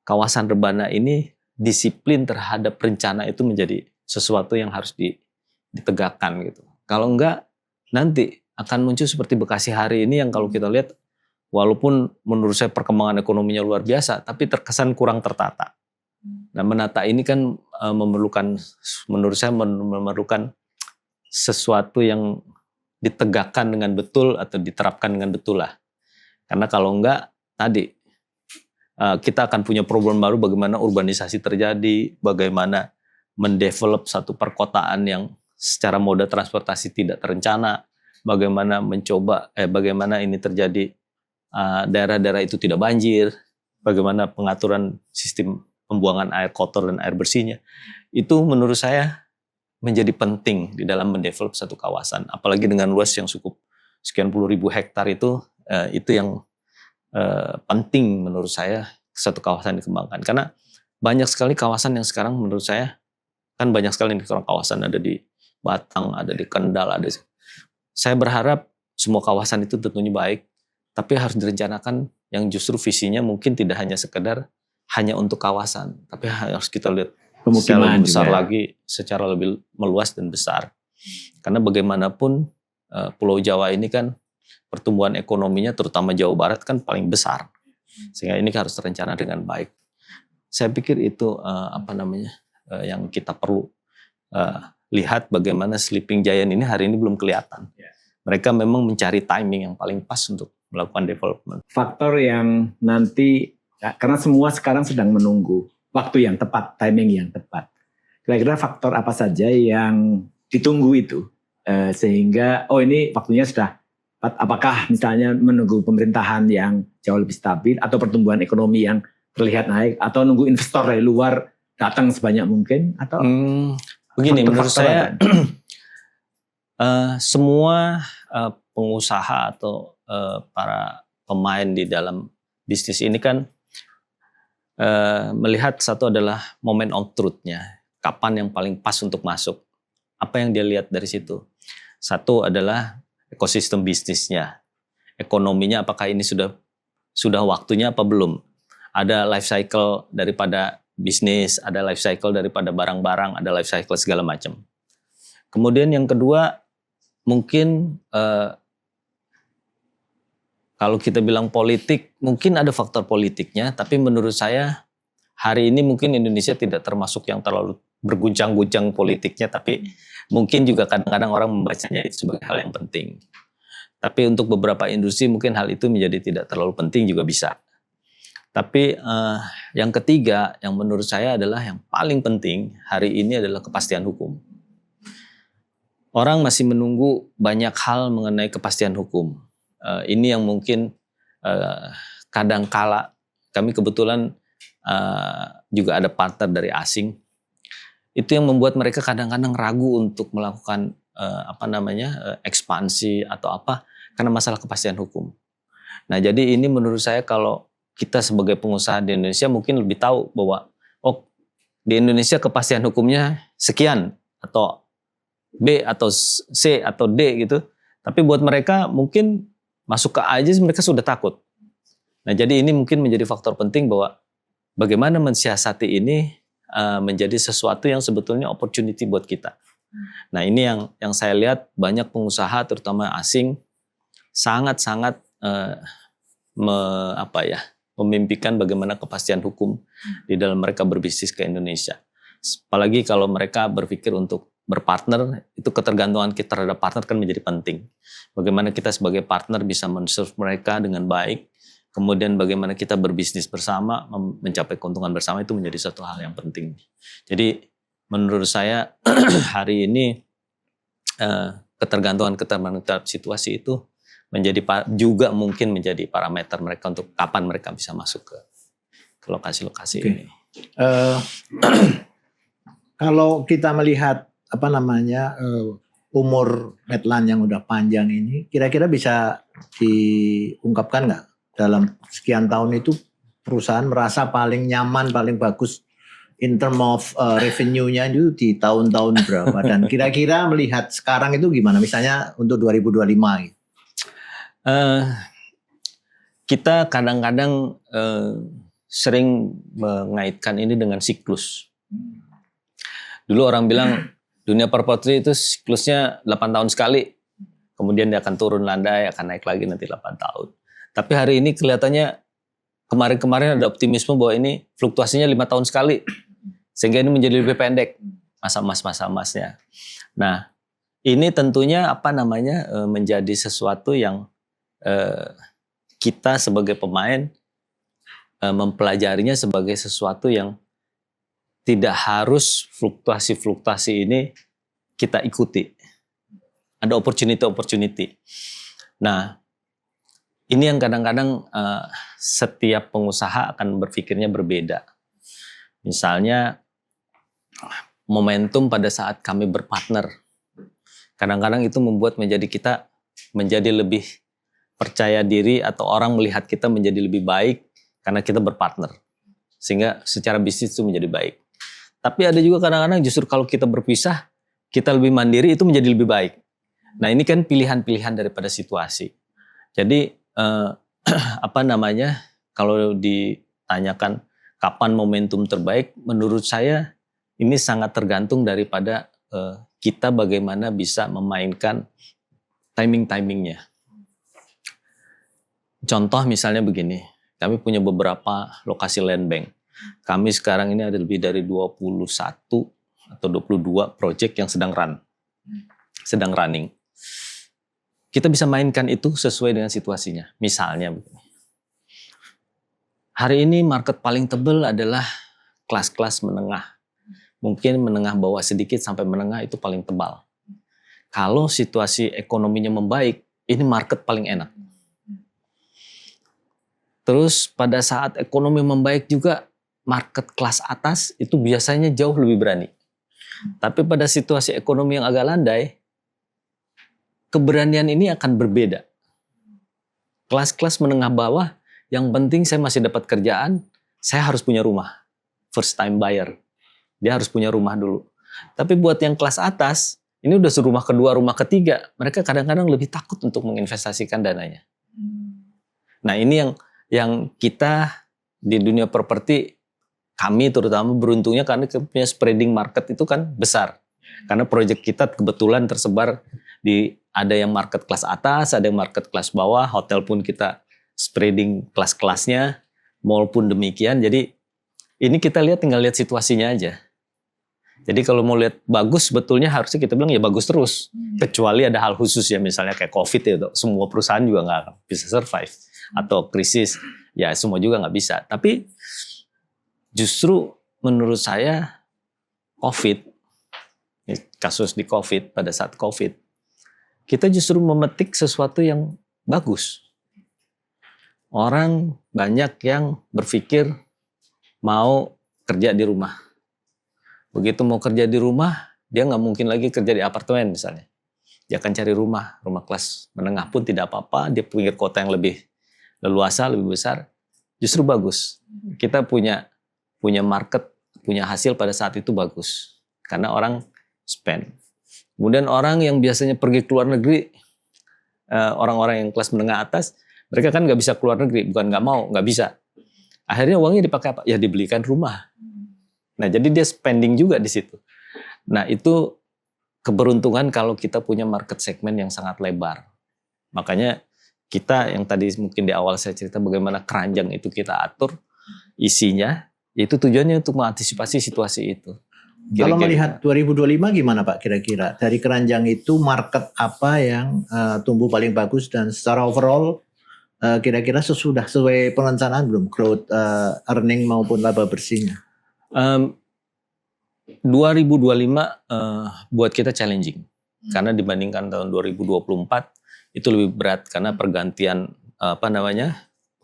kawasan rebana ini disiplin terhadap rencana itu menjadi sesuatu yang harus ditegakkan gitu. Kalau enggak nanti akan muncul seperti Bekasi hari ini yang kalau kita lihat walaupun menurut saya perkembangan ekonominya luar biasa tapi terkesan kurang tertata. Nah menata ini kan menurut saya memerlukan sesuatu yang ditegakkan dengan betul atau diterapkan dengan betul lah. Karena kalau enggak tadi kita akan punya problem baru bagaimana urbanisasi terjadi, bagaimana mendevelop satu perkotaan yang secara moda transportasi tidak terencana, bagaimana bagaimana ini terjadi daerah-daerah itu tidak banjir, bagaimana pengaturan sistem pembuangan air kotor dan air bersihnya. Itu menurut saya menjadi penting di dalam mendevelop satu kawasan. Apalagi dengan luas yang cukup sekian puluh ribu hektar itu yang penting menurut saya satu kawasan dikembangkan. Karena banyak sekali kawasan yang sekarang menurut saya, kan banyak sekali kawasan ada di Batang, ada di Kendal, saya berharap semua kawasan itu tentunya baik, tapi harus direncanakan yang justru visinya mungkin tidak hanya sekedar hanya untuk kawasan, tapi harus kita lihat secara lebih besar lagi, secara lebih meluas dan besar. Karena bagaimanapun Pulau Jawa ini kan pertumbuhan ekonominya terutama Jawa Barat kan paling besar. Sehingga ini harus terencana dengan baik. Saya pikir itu yang kita perlu lihat bagaimana Sleeping Giant ini hari ini belum kelihatan. Mereka memang mencari timing yang paling pas untuk melakukan development. Faktor yang nanti, karena semua sekarang sedang menunggu waktu yang tepat, timing yang tepat. Kira-kira faktor apa saja yang ditunggu itu sehingga ini waktunya sudah tepat. Apakah misalnya menunggu pemerintahan yang jauh lebih stabil atau pertumbuhan ekonomi yang terlihat naik atau nunggu investor dari luar datang sebanyak mungkin atau begini menurut saya semua pengusaha atau para pemain di dalam bisnis ini kan melihat satu adalah moment of truth-nya, kapan yang paling pas untuk masuk, apa yang dia lihat dari situ. Satu adalah ekosistem bisnisnya, ekonominya apakah ini sudah waktunya apa belum, ada life cycle daripada bisnis, ada life cycle daripada barang-barang, ada life cycle segala macam. Kemudian yang kedua mungkin kalau kita bilang politik, mungkin ada faktor politiknya, tapi menurut saya hari ini mungkin Indonesia tidak termasuk yang terlalu berguncang-guncang politiknya, tapi mungkin juga kadang-kadang orang membacanya itu sebagai hal yang penting. Tapi untuk beberapa industri mungkin hal itu menjadi tidak terlalu penting juga bisa. Tapi yang ketiga yang menurut saya adalah yang paling penting hari ini adalah kepastian hukum. Orang masih menunggu banyak hal mengenai kepastian hukum. Ini yang mungkin kadang kala kami kebetulan juga ada partner dari asing. Itu yang membuat mereka kadang-kadang ragu untuk melakukan ekspansi atau apa karena masalah kepastian hukum. Nah, jadi ini menurut saya kalau kita sebagai pengusaha di Indonesia mungkin lebih tahu bahwa di Indonesia kepastian hukumnya sekian atau B atau C atau D gitu. Tapi buat mereka mungkin masuk ke A aja mereka sudah takut. Nah, jadi ini mungkin menjadi faktor penting bahwa bagaimana mensiasati ini menjadi sesuatu yang sebetulnya opportunity buat kita. Nah, ini yang saya lihat banyak pengusaha terutama asing sangat-sangat memimpikan bagaimana kepastian hukum di dalam mereka berbisnis ke Indonesia. Apalagi kalau mereka berpikir untuk berpartner, itu ketergantungan kita terhadap partner kan menjadi penting. Bagaimana kita sebagai partner bisa men-serve mereka dengan baik, kemudian bagaimana kita berbisnis bersama, mencapai keuntungan bersama itu menjadi satu hal yang penting. Jadi menurut saya hari ini ketergantungan terhadap situasi itu juga mungkin menjadi parameter mereka untuk kapan mereka bisa masuk ke lokasi-lokasi ini. Kalau kita melihat umur Medlan yang udah panjang ini, kira-kira bisa diungkapkan nggak dalam sekian tahun itu perusahaan merasa paling nyaman, paling bagus in term of revenue-nya itu di tahun-tahun berapa? Dan kira-kira melihat sekarang itu gimana? Misalnya untuk 2025 gitu. Kita kadang-kadang sering mengaitkan ini dengan siklus. Dulu orang bilang dunia properti itu siklusnya 8 tahun sekali. Kemudian dia akan turun landai, akan naik lagi nanti 8 tahun. Tapi hari ini kelihatannya kemarin ada optimisme bahwa ini fluktuasinya 5 tahun sekali. Sehingga ini menjadi lebih pendek masa emasnya. Nah, ini tentunya menjadi sesuatu yang kita sebagai pemain mempelajarinya sebagai sesuatu yang tidak harus fluktuasi-fluktuasi ini kita ikuti. Ada opportunity. Nah, ini yang kadang-kadang setiap pengusaha akan berpikirnya berbeda. Misalnya, momentum pada saat kami berpartner. Kadang-kadang itu membuat kita menjadi lebih percaya diri atau orang melihat kita menjadi lebih baik karena kita berpartner. Sehingga secara bisnis itu menjadi baik. Tapi ada juga kadang-kadang justru kalau kita berpisah, kita lebih mandiri itu menjadi lebih baik. Nah, ini kan pilihan-pilihan daripada situasi. Jadi kalau ditanyakan kapan momentum terbaik, menurut saya ini sangat tergantung daripada kita bagaimana bisa memainkan timing-timingnya. Contoh misalnya begini, kami punya beberapa lokasi land bank. Kami sekarang ini ada lebih dari 21 atau 22 project yang sedang running. Kita bisa mainkan itu sesuai dengan situasinya. Misalnya begini. Hari ini market paling tebal adalah kelas-kelas menengah. Mungkin menengah bawah sedikit sampai menengah itu paling tebal. Kalau situasi ekonominya membaik, ini market paling enak. Terus pada saat ekonomi membaik juga, market kelas atas itu biasanya jauh lebih berani. Tapi pada situasi ekonomi yang agak landai, keberanian ini akan berbeda. Kelas-kelas menengah bawah, yang penting saya masih dapat kerjaan, saya harus punya rumah. First time buyer. Dia harus punya rumah dulu. Tapi buat yang kelas atas, ini udah rumah kedua, rumah ketiga, mereka kadang-kadang lebih takut untuk menginvestasikan dananya. Nah ini yang kita di dunia properti, kami terutama beruntungnya karena punya spreading market itu kan besar. Karena proyek kita kebetulan tersebar ada yang market kelas atas, ada yang market kelas bawah, hotel pun kita spreading kelas-kelasnya, mall pun demikian. Jadi ini kita tinggal lihat situasinya aja. Jadi kalau mau lihat bagus, sebetulnya harusnya kita bilang ya bagus terus. Kecuali ada hal khusus ya, misalnya kayak COVID ya, semua perusahaan juga nggak bisa survive. Atau krisis, ya semua juga nggak bisa. Tapi justru menurut saya COVID, kasus di COVID, pada saat COVID, kita justru memetik sesuatu yang bagus. Orang banyak yang berpikir mau kerja di rumah. Begitu mau kerja di rumah, dia nggak mungkin lagi kerja di apartemen misalnya. Dia akan cari rumah kelas menengah pun tidak apa-apa, dia punya kota yang lebih leluasa, lebih besar. Justru bagus. Kita punya market, punya hasil pada saat itu bagus. Karena orang spend. Kemudian orang yang biasanya pergi ke luar negeri, orang-orang yang kelas menengah atas, mereka kan nggak bisa keluar negeri, bukan nggak mau, nggak bisa. Akhirnya uangnya dipakai apa? Ya dibelikan rumah. Nah jadi dia spending juga di situ. Nah itu keberuntungan kalau kita punya market segment yang sangat lebar. Makanya kita yang tadi mungkin di awal saya cerita bagaimana keranjang itu kita atur isinya, yaitu tujuannya untuk mengantisipasi situasi itu. Kalau melihat 2025 gimana Pak kira-kira? Dari keranjang itu market apa yang tumbuh paling bagus dan secara overall kira-kira sesuai perencanaan belum? Growth, earning maupun laba bersihnya? 2025 buat kita challenging. Karena dibandingkan tahun 2024 itu lebih berat karena pergantian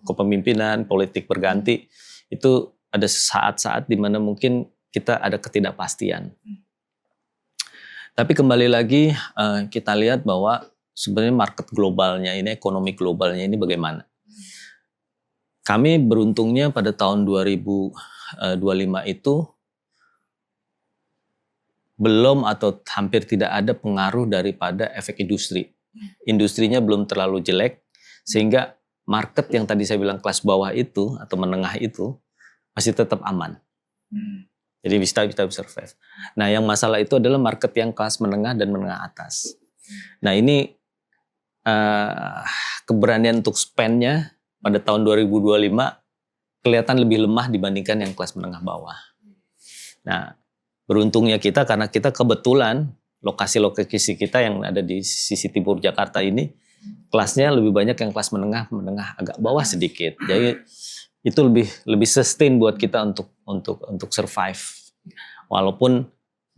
kepemimpinan, politik berganti. Itu ada saat-saat di mana mungkin kita ada ketidakpastian. Tapi kembali lagi kita lihat bahwa sebenarnya market globalnya ini, ekonomi globalnya ini bagaimana. Kami beruntungnya pada tahun 2025 itu belum atau hampir tidak ada pengaruh daripada efek industri. Industrinya belum terlalu jelek, sehingga market yang tadi saya bilang kelas bawah itu atau menengah itu masih tetap aman. Jadi bisa survive. Nah yang masalah itu adalah market yang kelas menengah dan menengah atas. Nah ini keberanian untuk spend-nya pada tahun 2025 kelihatan lebih lemah dibandingkan yang kelas menengah bawah. Nah beruntungnya kita karena kita kebetulan lokasi-lokasi kita yang ada di sisi timur Jakarta ini kelasnya lebih banyak yang kelas menengah agak bawah sedikit. Jadi itu lebih sustain buat kita untuk survive. Walaupun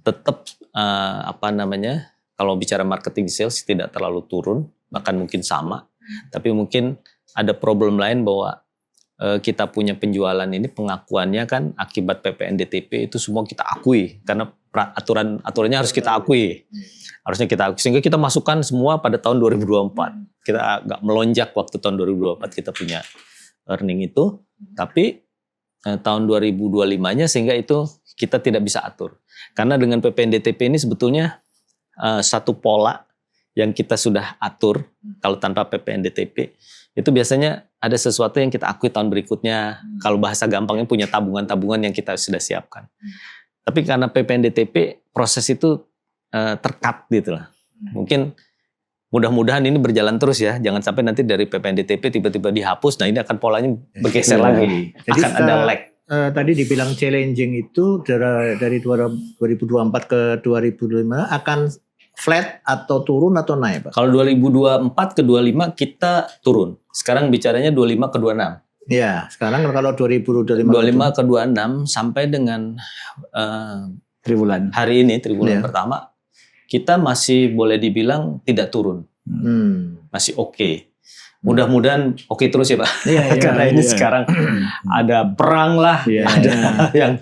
tetap kalau bicara marketing sales tidak terlalu turun, bahkan mungkin sama. Tapi mungkin ada problem lain bahwa kita punya penjualan ini pengakuannya kan akibat PPNDTP itu semua kita akui karena aturannya harus kita akui. Harusnya kita akui sehingga kita masukkan semua pada tahun 2024. Kita agak melonjak waktu tahun 2024 kita punya earning itu, tapi tahun 2025-nya sehingga itu kita tidak bisa atur. Karena dengan PPNDTP ini sebetulnya satu pola yang kita sudah atur kalau tanpa PPNDTP itu biasanya ada sesuatu yang kita akui tahun berikutnya. Kalau bahasa gampangnya punya tabungan-tabungan yang kita sudah siapkan. Tapi karena PPNDTP proses itu terkat gitu lah. Mungkin mudah-mudahan ini berjalan terus ya. Jangan sampai nanti dari PPNDTP tiba-tiba dihapus. Nah ini akan polanya bergeser lagi. Jadi akan ada lag. Tadi dibilang challenging itu dari 2024 ke 2025 akan flat atau turun atau naik, Pak? Kalau 2024 ke 25 kita turun. Sekarang bicaranya 25 ke 26. Ya, sekarang kalau 2025 ke 26 sampai dengan triwulan hari ini, triwulan pertama, kita masih boleh dibilang tidak turun. Masih oke. Mudah-mudahan oke terus ya Pak. Karena ini sekarang ada perang lah, ada yang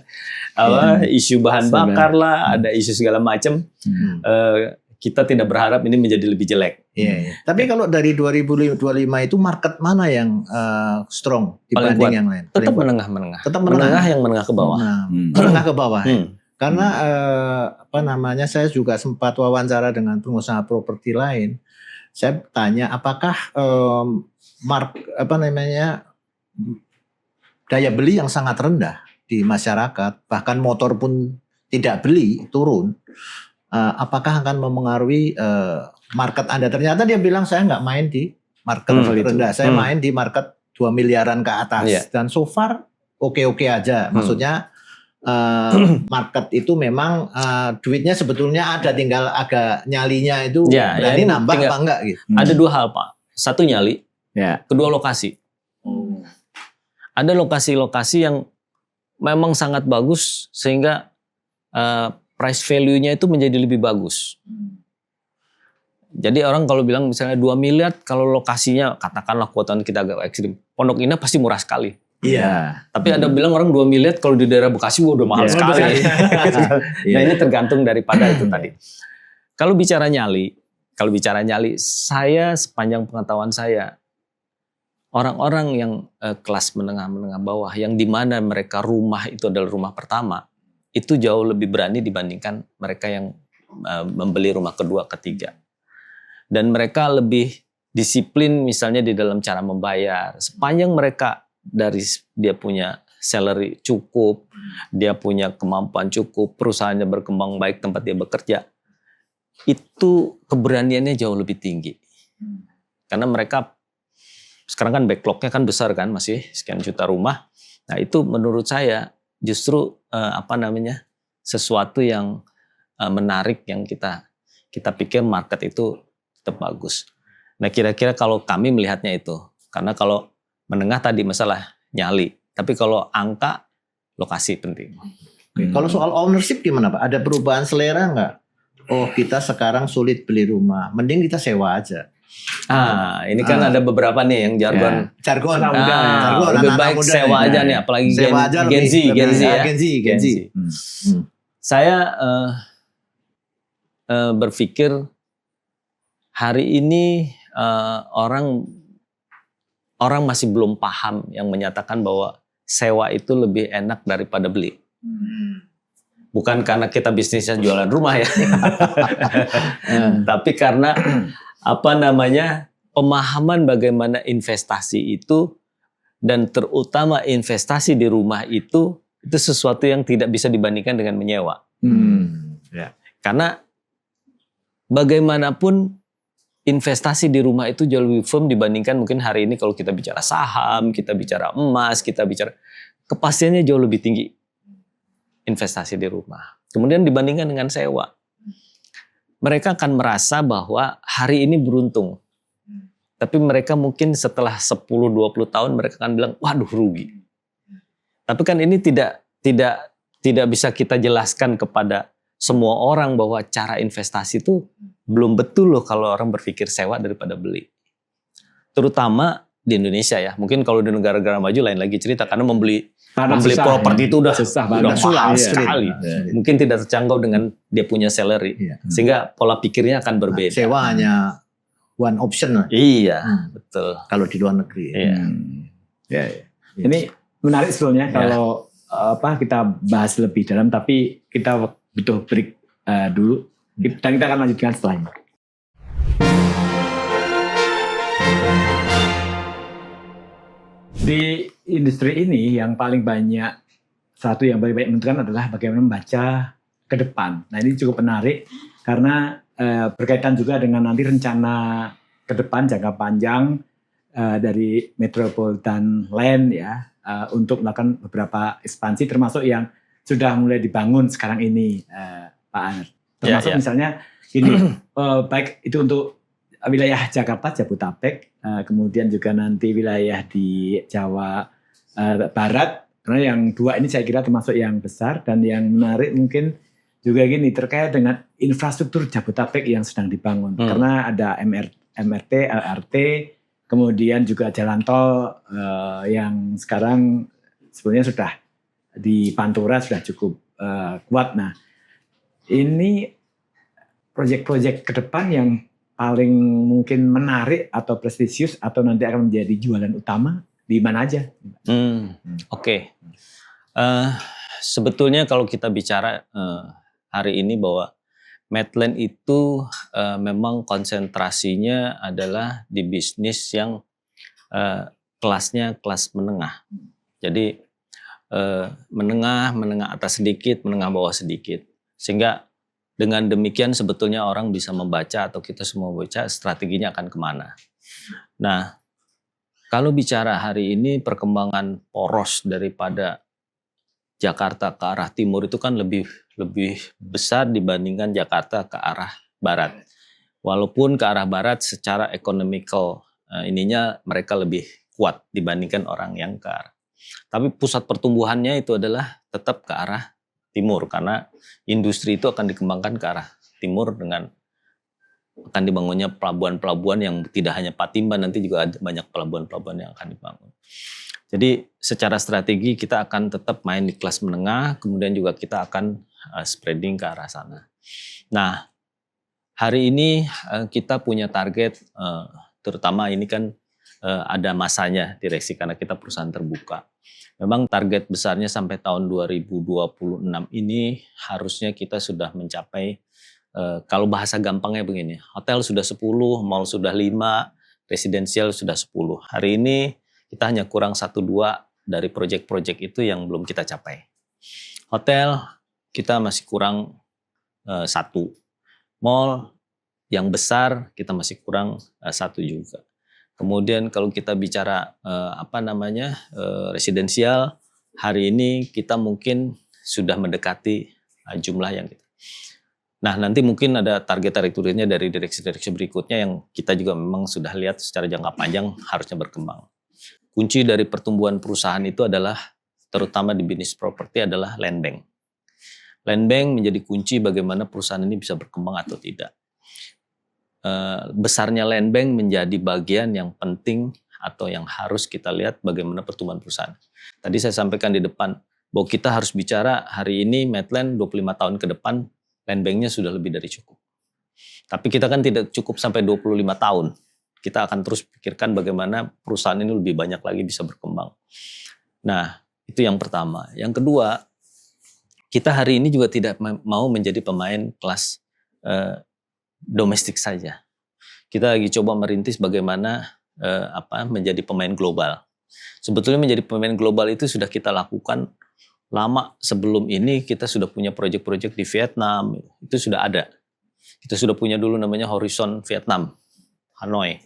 isu bahan bakar lah, ada isu segala macam. Kita tidak berharap ini menjadi lebih jelek. Tapi kalau dari 2025 itu market mana yang strong dibanding yang lain? Tetap menengah-menengah. Tetap menengah yang menengah ke bawah. Menengah ke bawah. Karena saya juga sempat wawancara dengan pengusaha properti lain. Saya tanya apakah daya beli yang sangat rendah di masyarakat, bahkan motor pun tidak beli, turun. Apakah akan mempengaruhi market Anda? Ternyata dia bilang saya nggak main di market rendah, saya main di market 2 miliaran ke atas. Dan so far oke-oke aja. Maksudnya market itu memang duitnya sebetulnya ada, tinggal agak nyalinya itu berani nambah apa enggak gitu. Ada dua hal Pak. Satu nyali, kedua lokasi. Ada lokasi-lokasi yang memang sangat bagus sehingga price value-nya itu menjadi lebih bagus. Jadi orang kalau bilang misalnya 2 miliar kalau lokasinya katakanlah kuotaan kita agak ekstrim, Pondok Indah pasti murah sekali. Iya. Tapi ada bilang orang 2 miliar kalau di daerah Bekasi udah mahal sekali. Nah ini tergantung daripada itu tadi. Kalau bicara nyali, saya sepanjang pengetahuan saya orang-orang yang kelas menengah bawah yang di mana mereka rumah itu adalah rumah pertama, itu jauh lebih berani dibandingkan mereka yang membeli rumah kedua, ketiga. Dan mereka lebih disiplin misalnya di dalam cara membayar. Sepanjang mereka dari dia punya salary cukup, dia punya kemampuan cukup, perusahaannya berkembang baik, tempat dia bekerja, itu keberaniannya jauh lebih tinggi. Karena mereka sekarang kan backlognya kan besar kan, masih sekian juta rumah. Nah itu menurut saya justru sesuatu yang menarik yang kita pikir market itu tetap bagus. Nah kira-kira kalau kami melihatnya itu, karena kalau menengah tadi masalah nyali, tapi kalau angka lokasi penting. Kalau soal ownership gimana Pak? Ada perubahan selera nggak? Oh kita sekarang sulit beli rumah, mending kita sewa aja. Ini kan ada beberapa nih yang jargon lebih baik sewa aja nih, apalagi Gen Z. Saya berpikir hari ini orang masih belum paham yang menyatakan bahwa sewa itu lebih enak daripada beli. Bukan karena kita bisnisnya jualan rumah ya, tapi karena pemahaman bagaimana investasi itu dan terutama investasi di rumah itu sesuatu yang tidak bisa dibandingkan dengan menyewa. Karena bagaimanapun investasi di rumah itu jauh lebih firm dibandingkan mungkin hari ini kalau kita bicara saham, kita bicara emas, kita bicara kepastiannya jauh lebih tinggi investasi di rumah. Kemudian dibandingkan dengan sewa. Mereka akan merasa bahwa hari ini beruntung. Tapi mereka mungkin setelah 10-20 tahun mereka akan bilang, waduh rugi. Tapi kan ini tidak bisa kita jelaskan kepada semua orang bahwa cara investasi itu belum betul loh kalau orang berpikir sewa daripada beli. Terutama di Indonesia ya. Mungkin kalau di negara-negara maju lain lagi cerita karena membeli properti itu udah mahal sekali. Mungkin tidak terjangkau dengan dia punya salary. Sehingga pola pikirnya akan berbeda. Sewa hanya one option lah. Iya, betul. Kalau di luar negeri. Ini menarik sebetulnya kalau kita bahas lebih dalam, tapi kita butuh break dulu. Dan kita akan lanjutkan setelahnya. Di industri ini yang paling banyak menentukan adalah bagaimana membaca ke depan. Nah ini cukup menarik karena berkaitan juga dengan nanti rencana ke depan jangka panjang dari Metropolitan Land ya untuk melakukan beberapa ekspansi termasuk yang sudah mulai dibangun sekarang ini Pak Aner. Termasuk misalnya gini, baik itu untuk wilayah Jakarta, Jabodetabek, kemudian juga nanti wilayah di Jawa Barat. Karena yang dua ini saya kira termasuk yang besar dan yang menarik mungkin juga gini terkait dengan infrastruktur Jabodetabek yang sedang dibangun. Karena ada MRT, LRT, kemudian juga jalan tol yang sekarang sebenarnya sudah di Pantura sudah cukup kuat. Nah, ini proyek-proyek ke depan yang paling mungkin menarik atau prestisius atau nanti akan menjadi jualan utama di mana aja? Oke. Sebetulnya kalau kita bicara hari ini bahwa Medland itu memang konsentrasinya adalah di bisnis yang kelasnya kelas menengah. Jadi menengah atas sedikit, menengah bawah sedikit. Sehingga dengan demikian sebetulnya orang bisa membaca atau kita semua membaca strateginya akan kemana. Nah, kalau bicara hari ini perkembangan poros daripada Jakarta ke arah timur itu kan lebih besar dibandingkan Jakarta ke arah barat. Walaupun ke arah barat secara economical ininya mereka lebih kuat dibandingkan orang yang ke arah. Tapi pusat pertumbuhannya itu adalah tetap ke arah timur karena industri itu akan dikembangkan ke arah timur dengan akan dibangunnya pelabuhan-pelabuhan yang tidak hanya Patimban, nanti juga ada banyak pelabuhan-pelabuhan yang akan dibangun. Jadi secara strategi kita akan tetap main di kelas menengah, kemudian juga kita akan spreading ke arah sana. Nah, hari ini kita punya target, terutama ini kan ada masanya direksi karena kita perusahaan terbuka. Memang target besarnya sampai tahun 2026 ini harusnya kita sudah mencapai, kalau bahasa gampangnya begini, hotel sudah 10, mall sudah 5, residensial sudah 10. Hari ini kita hanya kurang 1-2 dari proyek-proyek itu yang belum kita capai. Hotel kita masih kurang 1. Mall yang besar kita masih kurang 1 juga. Kemudian kalau kita bicara residensial, hari ini kita mungkin sudah mendekati jumlah yang kita. Nah, nanti mungkin ada target-targetnya dari direksi-direksi berikutnya yang kita juga memang sudah lihat secara jangka panjang harusnya berkembang. Kunci dari pertumbuhan perusahaan itu adalah, terutama di bisnis properti adalah land bank. Land bank menjadi kunci bagaimana perusahaan ini bisa berkembang atau tidak. Besarnya land bank menjadi bagian yang penting atau yang harus kita lihat bagaimana pertumbuhan perusahaan. Tadi saya sampaikan di depan bahwa kita harus bicara hari ini Medland 25 tahun ke depan land banknya sudah lebih dari cukup. Tapi kita kan tidak cukup sampai 25 tahun. Kita akan terus pikirkan bagaimana perusahaan ini lebih banyak lagi bisa berkembang. Nah, itu yang pertama. Yang kedua, kita hari ini juga tidak mau menjadi pemain kelas domestik saja. Kita lagi coba merintis bagaimana menjadi pemain global. Sebetulnya menjadi pemain global itu sudah kita lakukan lama sebelum ini. Kita sudah punya proyek-proyek di Vietnam, itu sudah ada. Kita sudah punya dulu namanya Horizon Vietnam, Hanoi,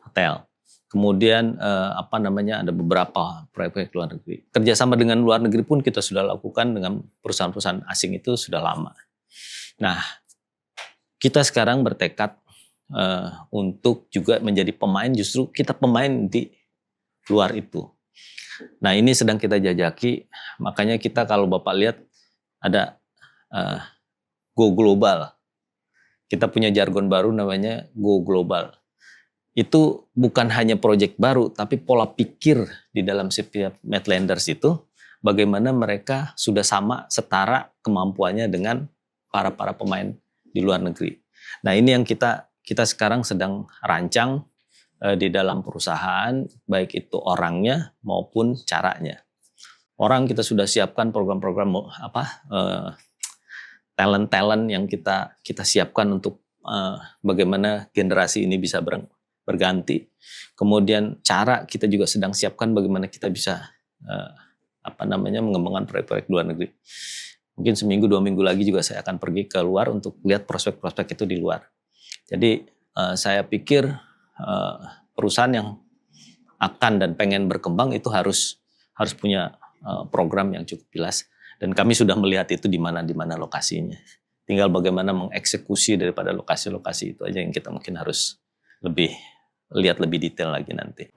hotel. Kemudian ada beberapa proyek luar negeri. Kerjasama dengan luar negeri pun kita sudah lakukan dengan perusahaan-perusahaan asing itu sudah lama. Nah, kita sekarang bertekad untuk juga menjadi pemain, justru kita pemain di luar itu. Nah, ini sedang kita jajaki, makanya kita kalau Bapak lihat ada Go Global. Kita punya jargon baru namanya Go Global. Itu bukan hanya proyek baru, tapi pola pikir di dalam setiap Medlanders itu, bagaimana mereka sudah sama setara kemampuannya dengan para pemain di luar negeri. Nah, ini yang kita sekarang sedang rancang di dalam perusahaan, baik itu orangnya maupun caranya. Orang kita sudah siapkan program-program talent yang kita siapkan untuk bagaimana generasi ini bisa berganti. Kemudian cara kita juga sedang siapkan bagaimana kita bisa mengembangkan proyek-proyek luar negeri. Mungkin seminggu 2 minggu lagi juga saya akan pergi ke luar untuk lihat prospek-prospek itu di luar. Jadi saya pikir perusahaan yang akan dan pengen berkembang itu harus punya program yang cukup jelas, dan kami sudah melihat itu di mana lokasinya. Tinggal bagaimana mengeksekusi daripada lokasi-lokasi itu aja yang kita mungkin harus lihat lebih detail lagi nanti.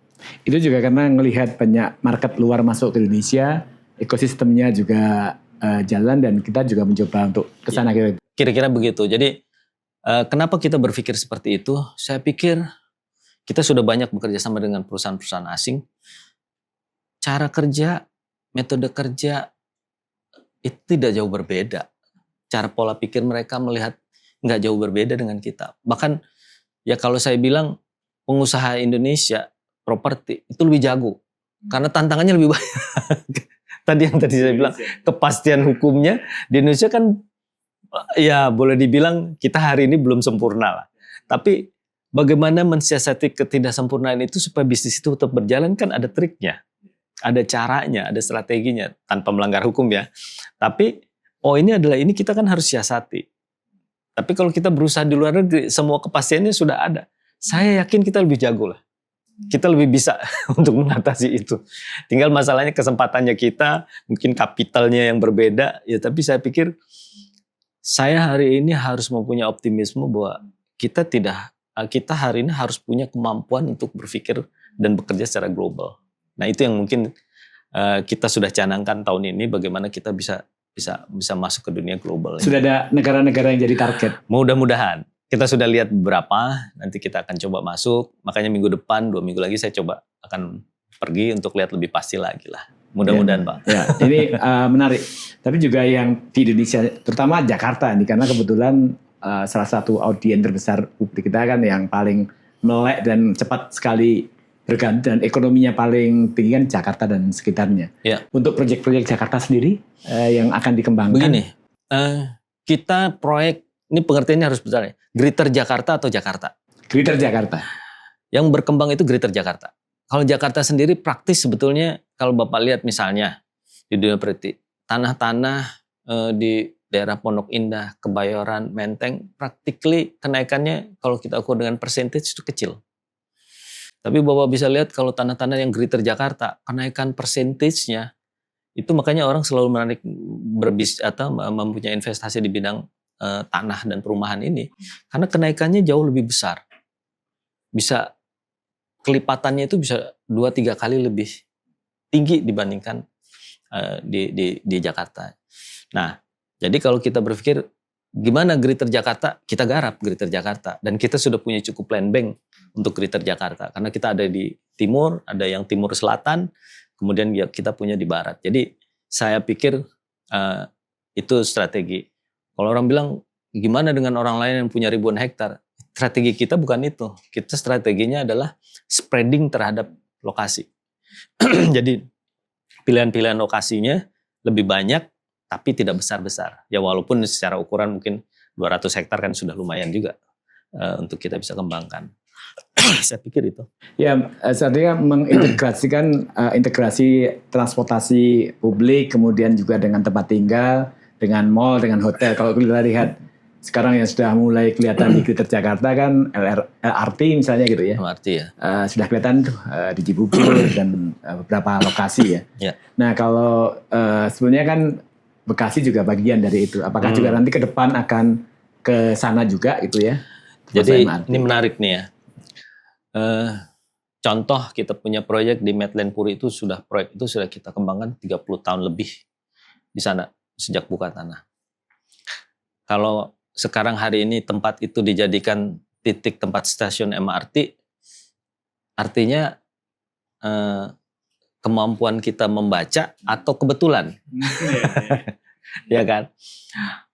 Itu juga karena melihat banyak market luar masuk ke Indonesia, ekosistemnya juga jalan, dan kita juga mencoba untuk ke sana. Kira-kira begitu. Jadi kenapa kita berpikir seperti itu? Saya pikir kita sudah banyak bekerja sama dengan perusahaan-perusahaan asing. Cara kerja, metode kerja itu tidak jauh berbeda. Cara pola pikir mereka melihat nggak jauh berbeda dengan kita. Bahkan ya kalau saya bilang pengusaha Indonesia properti itu lebih jago karena tantangannya lebih banyak. Tadi saya bilang kepastian hukumnya di Indonesia kan ya boleh dibilang kita hari ini belum sempurna lah. Tapi bagaimana mensiasati ketidaksempurnaan itu supaya bisnis itu tetap berjalan, kan ada triknya. Ada caranya, ada strateginya, tanpa melanggar hukum ya. Tapi ini kita kan harus siasati. Tapi kalau kita berusaha di luar negeri, semua kepastiannya sudah ada. Saya yakin kita lebih jago lah. Kita lebih bisa untuk mengatasi itu. Tinggal masalahnya kesempatannya kita, mungkin kapitalnya yang berbeda. Ya, tapi saya pikir saya hari ini harus mempunyai optimisme bahwa kita hari ini harus punya kemampuan untuk berpikir dan bekerja secara global. Nah, itu yang mungkin kita sudah canangkan tahun ini, bagaimana kita bisa masuk ke dunia global. Sudah ada negara-negara yang jadi target? Mudah-mudahan. Kita sudah lihat beberapa, nanti kita akan coba masuk. Makanya minggu depan, 2 minggu lagi saya coba akan pergi untuk lihat lebih pasti lagi lah. Mudah-mudahan Pak. Ya, ini menarik. Tapi juga yang di Indonesia, terutama Jakarta ini, karena kebetulan salah satu audiens terbesar publik kita kan yang paling melek dan cepat sekali berganti, dan ekonominya paling tinggi kan Jakarta dan sekitarnya. Ya. Untuk proyek-proyek Jakarta sendiri yang akan dikembangkan. Begini, kita proyek, ini pengertiannya harus besar ya. Greater Jakarta atau Jakarta? Greater Jakarta. Yang berkembang itu Greater Jakarta. Kalau Jakarta sendiri praktis sebetulnya, kalau Bapak lihat misalnya di dunia properti, tanah-tanah di daerah Pondok Indah, Kebayoran, Menteng, practically kenaikannya kalau kita ukur dengan percentage itu kecil. Tapi Bapak bisa lihat kalau tanah-tanah yang Greater Jakarta, kenaikan persentasenya itu makanya orang selalu menarik berbisnis atau mempunyai investasi di bidang tanah dan perumahan ini, karena kenaikannya jauh lebih besar. Bisa kelipatannya itu bisa 2-3 kali lebih tinggi dibandingkan di Jakarta. Nah, jadi kalau kita berpikir gimana Greater Jakarta, kita garap Greater Jakarta, dan kita sudah punya cukup land bank untuk Greater Jakarta, karena kita ada di timur, ada yang timur selatan, kemudian kita punya di barat. Jadi saya pikir itu strategi. Kalau orang bilang gimana dengan orang lain yang punya ribuan hektar, strategi kita bukan itu. Kita strateginya adalah spreading terhadap lokasi. Jadi pilihan-pilihan lokasinya lebih banyak, tapi tidak besar-besar. Ya walaupun secara ukuran mungkin 200 hektar kan sudah lumayan juga untuk kita bisa kembangkan. Saya pikir itu. Ya, artinya mengintegrasikan integrasi transportasi publik, kemudian juga dengan tempat tinggal, dengan mall, dengan hotel. Kalau kita lihat sekarang yang sudah mulai kelihatan di Greater Jakarta kan LRT misalnya gitu ya. LRT ya. Sudah kelihatan tuh di Cibubur dan beberapa lokasi ya. Ya. Nah kalau sebenarnya kan Bekasi juga bagian dari itu. Apakah juga nanti ke depan akan ke sana juga gitu ya? Jadi ini menarik nih ya. Contoh kita punya proyek di Medland Puri itu proyek itu sudah kita kembangkan 30 tahun lebih di sana sejak buka tanah. Kalau sekarang hari ini tempat itu dijadikan titik tempat stasiun MRT, artinya kemampuan kita membaca atau kebetulan. Ya kan?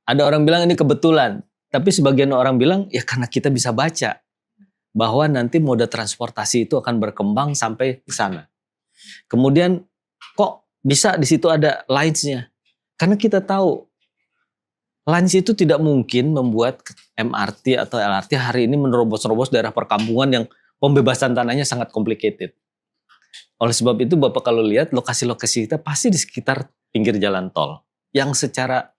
Ada orang bilang ini kebetulan, tapi sebagian orang bilang ya karena kita bisa baca bahwa nanti moda transportasi itu akan berkembang sampai ke sana. Kemudian kok bisa di situ ada lines-nya? Karena kita tahu lines itu tidak mungkin membuat MRT atau LRT hari ini menerobos-nerobos daerah perkampungan yang pembebasan tanahnya sangat complicated. Oleh sebab itu Bapak kalau lihat lokasi-lokasi kita pasti di sekitar pinggir jalan tol yang secara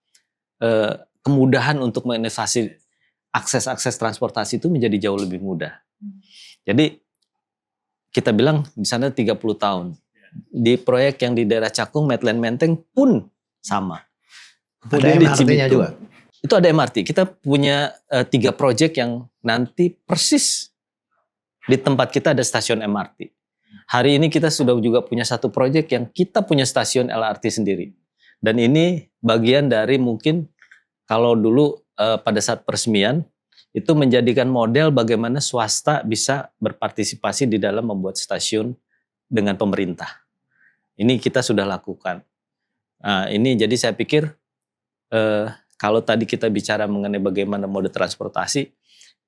kemudahan untuk menginovasi akses transportasi itu menjadi jauh lebih mudah. Jadi kita bilang di sana 30 tahun. Di proyek yang di daerah Cakung, Medland Menteng pun sama. Ada MRT-nya juga? Itu ada MRT. Kita punya 3 proyek yang nanti persis di tempat kita ada stasiun MRT. Hari ini kita sudah juga punya 1 proyek yang kita punya stasiun LRT sendiri. Dan ini bagian dari mungkin kalau dulu pada saat peresmian itu menjadikan model bagaimana swasta bisa berpartisipasi di dalam membuat stasiun dengan pemerintah. Ini kita sudah lakukan. Nah, ini jadi saya pikir kalau tadi kita bicara mengenai bagaimana mode transportasi,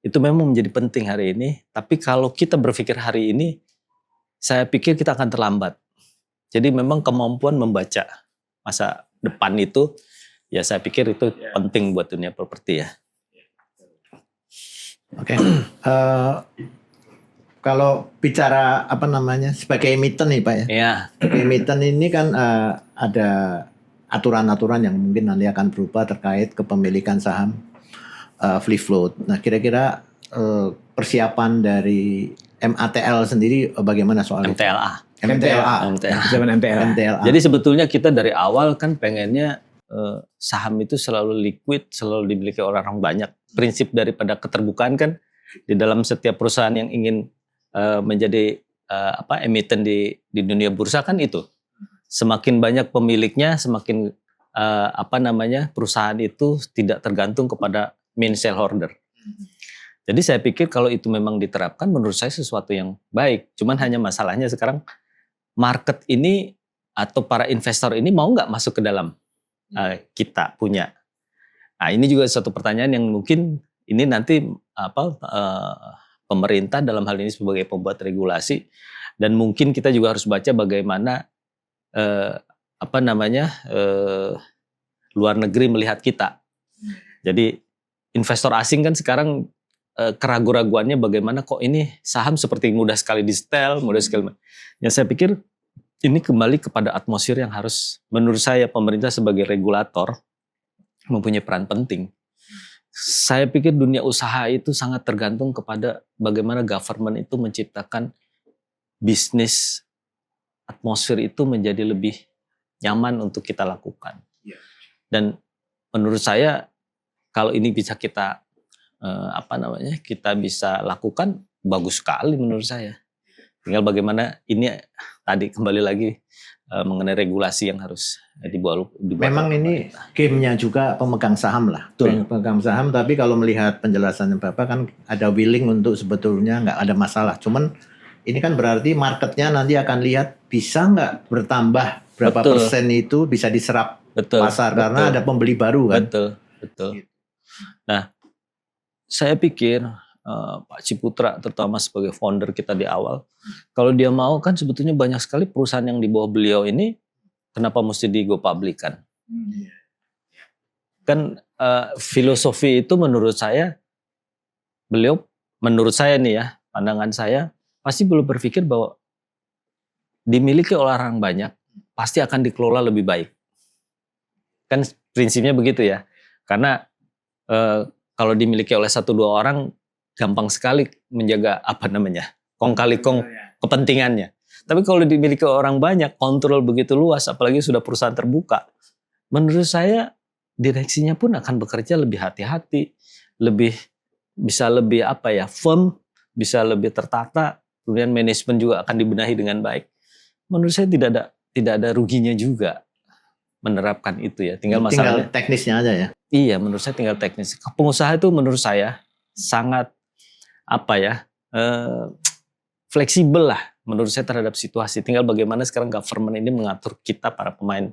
itu memang menjadi penting hari ini. Tapi kalau kita berpikir hari ini, saya pikir kita akan terlambat. Jadi memang kemampuan membaca masa depan itu, ya saya pikir itu penting buat dunia properti ya. Oke. Kalau bicara sebagai emiten nih Pak ya. Iya. Emiten ini kan ada aturan-aturan yang mungkin nanti akan berubah terkait kepemilikan saham free float. Nah, kira-kira persiapan dari MATL sendiri bagaimana soal MTLA. MTLA. Jadi sebetulnya kita dari awal kan pengennya saham itu selalu liquid, selalu dimiliki orang-orang banyak. Prinsip daripada keterbukaan kan di dalam setiap perusahaan yang ingin menjadi emiten di dunia bursa kan itu. Semakin banyak pemiliknya, semakin perusahaan itu tidak tergantung kepada main shareholder. Jadi saya pikir kalau itu memang diterapkan menurut saya sesuatu yang baik. Cuman hanya masalahnya sekarang market ini atau para investor ini mau nggak masuk ke dalam kita punya. Nah ini juga satu pertanyaan yang mungkin ini nanti pemerintah dalam hal ini sebagai pembuat regulasi dan mungkin kita juga harus baca bagaimana luar negeri melihat kita. Jadi investor asing kan sekarang keraguan-raguannya bagaimana kok ini saham seperti mudah sekali di setel, mudah sekali. Yang saya pikir ini kembali kepada atmosfer yang harus menurut saya pemerintah sebagai regulator mempunyai peran penting. Saya pikir dunia usaha itu sangat tergantung kepada bagaimana government itu menciptakan bisnis atmosfer itu menjadi lebih nyaman untuk kita lakukan. Dan menurut saya kalau ini bisa kita kita bisa lakukan bagus sekali menurut saya. Tinggal bagaimana ini tadi kembali lagi mengenai regulasi yang harus dibuat. Memang ini gamenya juga pemegang saham lah. Pemegang saham, tapi kalau melihat penjelasannya Bapak kan ada willing untuk sebetulnya nggak ada masalah. Cuman ini kan berarti marketnya nanti akan lihat bisa nggak bertambah berapa persen itu bisa diserap pasar karena ada pembeli baru kan. Betul. Nah, saya pikir Pak Ciputra terutama sebagai founder kita di awal, kalau dia mau kan sebetulnya banyak sekali perusahaan yang di bawah beliau ini kenapa mesti di go public kan? Kan filosofi itu menurut saya beliau, menurut saya nih ya, pandangan saya pasti belum berpikir bahwa dimiliki oleh orang banyak pasti akan dikelola lebih baik. Kan prinsipnya begitu ya. Karena kalau dimiliki oleh 1-2 orang gampang sekali menjaga kong kali kong kepentingannya. Tapi kalau dimiliki orang banyak, kontrol begitu luas, apalagi sudah perusahaan terbuka, menurut saya direksinya pun akan bekerja lebih hati-hati, bisa lebih firm, bisa lebih tertata, kemudian manajemen juga akan dibenahi dengan baik. Menurut saya tidak ada ruginya juga menerapkan itu ya. Tinggal teknisnya aja ya. Iya, menurut saya tinggal teknis. Pengusaha itu menurut saya sangat fleksibel lah menurut saya terhadap situasi. Tinggal bagaimana sekarang government ini mengatur kita para pemain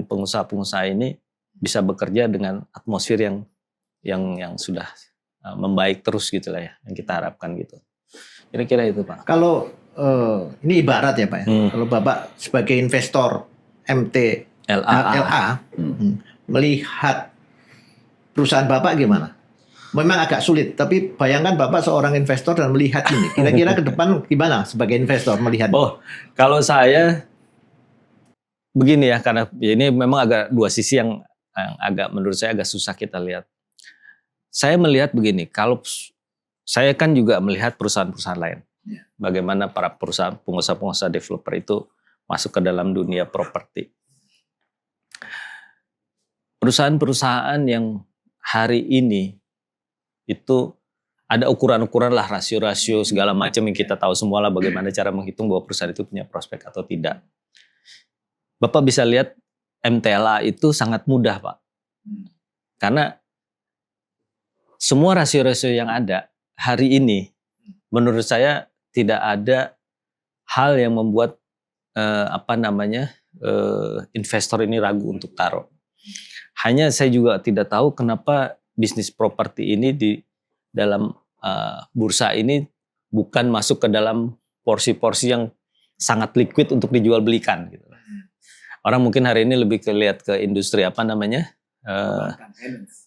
pengusaha-pengusaha ini bisa bekerja dengan atmosfer yang sudah membaik terus gitu lah ya, yang kita harapkan gitu. Kira-kira itu Pak. Kalau ini ibarat ya Pak ya. Kalau Bapak sebagai investor MTLA melihat perusahaan Bapak gimana? memang agak sulit. Tapi bayangkan Bapak seorang investor dan melihat ini. Kira-kira ke depan gimana sebagai investor melihat? Oh, kalau saya begini ya, karena ini memang agak dua sisi yang agak menurut saya agak susah kita lihat. Saya melihat begini, kalau saya kan juga melihat perusahaan-perusahaan lain. Bagaimana para pengusaha-pengusaha developer itu masuk ke dalam dunia properti. Perusahaan-perusahaan yang hari ini itu ada ukuran-ukuran lah, rasio-rasio segala macam yang kita tahu semua lah bagaimana cara menghitung bahwa perusahaan itu punya prospek atau tidak. Bapak bisa lihat MTLA itu sangat mudah, Pak. Karena semua rasio-rasio yang ada hari ini menurut saya tidak ada hal yang membuat investor ini ragu untuk taruh. Hanya saya juga tidak tahu kenapa bisnis properti ini di dalam bursa ini bukan masuk ke dalam porsi-porsi yang sangat liquid untuk dijual belikan. Gitu. Orang mungkin hari ini lebih lihat ke industri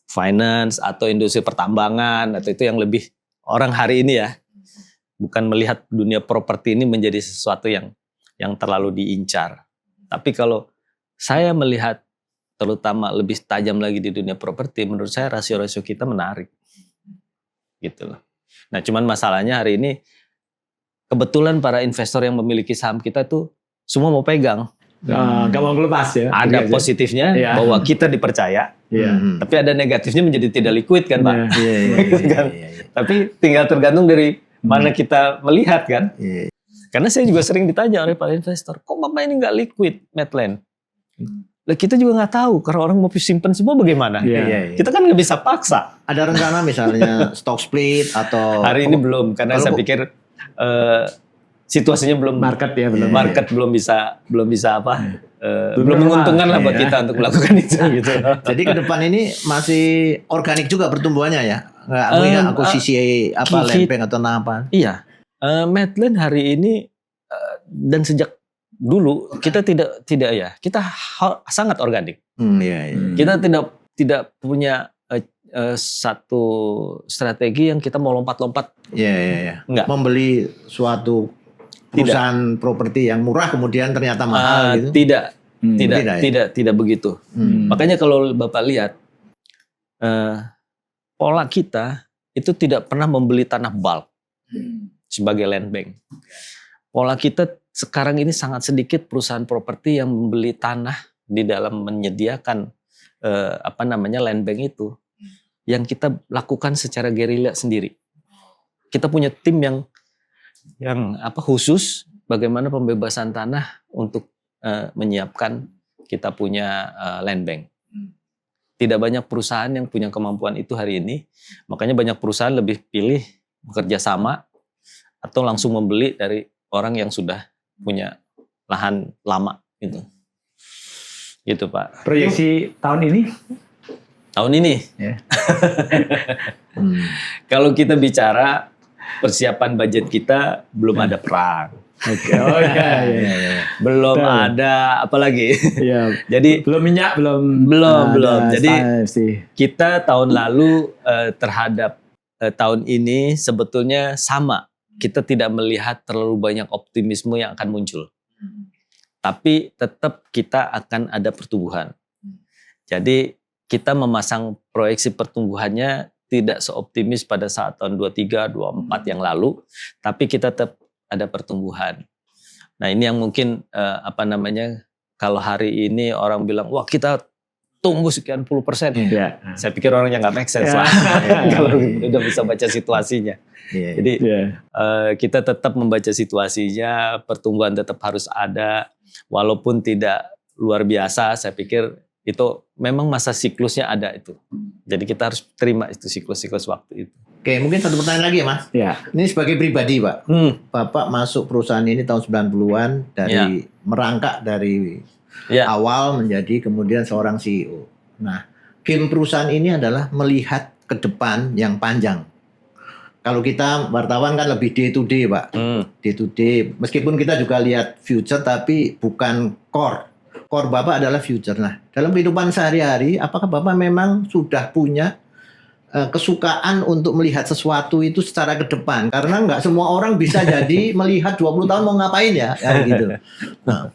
finance atau industri pertambangan atau itu yang lebih orang hari ini ya. Bukan melihat dunia properti ini menjadi sesuatu yang terlalu diincar. Tapi kalau saya melihat terutama lebih tajam lagi di dunia properti, menurut saya rasio-rasio kita menarik. Gitu loh. Nah, cuman masalahnya hari ini kebetulan para investor yang memiliki saham kita tuh semua mau pegang. Gak mau lepas ya. Ada positifnya bahwa kita dipercaya, tapi ada negatifnya menjadi tidak liquid kan, Pak. Tapi tinggal tergantung dari mana kita melihat kan. Karena saya juga sering ditanya oleh para investor, kok Bapak ini nggak liquid, Medland? Lah kita juga nggak tahu, karena orang mau simpen semua bagaimana. Kita kan nggak bisa paksa. Ada rencana misalnya stock split atau... Hari ini belum, karena saya pikir situasinya belum, market belum bisa belum menguntungkan lah buat kita untuk melakukan itu. Gitu. Jadi ke depan ini masih organik juga pertumbuhannya ya? Nggak punya akuisisi land bank atau apa? Iya, Medland hari ini dan sejak dulu kita tidak ya, kita sangat organik. Kita tidak punya satu strategi yang kita mau lompat-lompat. Enggak. Membeli suatu perusahaan properti yang murah kemudian ternyata mahal gitu. Tidak begitu. Makanya kalau Bapak lihat pola kita itu tidak pernah membeli tanah bulk sebagai land bank. Pola kita sekarang ini sangat sedikit perusahaan properti yang membeli tanah di dalam menyediakan land bank itu, yang kita lakukan secara gerilya sendiri. Kita punya tim yang khusus bagaimana pembebasan tanah untuk menyiapkan kita punya land bank. Tidak banyak perusahaan yang punya kemampuan itu hari ini. Makanya banyak perusahaan lebih pilih bekerja sama atau langsung membeli dari orang yang sudah punya lahan lama gitu. Gitu, Pak. Proyeksi tahun ini? Tahun ini. Kalau kita bicara persiapan budget kita, belum ada perang. Belum ada apalagi. Jadi belum minyak, belum. Jadi kita tahun lalu terhadap tahun ini sebetulnya sama. Kita tidak melihat terlalu banyak optimisme yang akan muncul. Tapi tetap kita akan ada pertumbuhan. Jadi kita memasang proyeksi pertumbuhannya tidak seoptimis pada saat tahun 23, 24 yang lalu, tapi kita tetap ada pertumbuhan. Nah, ini yang mungkin kalau hari ini orang bilang, wah kita tumbuh sekian puluh %. Saya pikir orang yang nggak make sense lah kalau udah bisa baca situasinya. Jadi kita tetap membaca situasinya, pertumbuhan tetap harus ada, walaupun tidak luar biasa. Saya pikir itu memang masa siklusnya ada itu. Jadi kita harus terima itu siklus-siklus waktu itu. Oke, mungkin satu pertanyaan lagi ya, Mas. Ini sebagai pribadi, Pak. Bapak masuk perusahaan ini tahun 90-an dari merangkak dari awal menjadi kemudian seorang CEO. Nah, game perusahaan ini adalah melihat ke depan yang panjang. Kalau kita wartawan kan lebih day to day, Pak. Day to day. Meskipun kita juga lihat future tapi bukan core. Core Bapak adalah future. Nah, dalam kehidupan sehari-hari apakah Bapak memang sudah punya kesukaan untuk melihat sesuatu itu secara ke depan, karena nggak semua orang bisa jadi melihat 20 tahun mau ngapain ya, kayak gitu. Nah,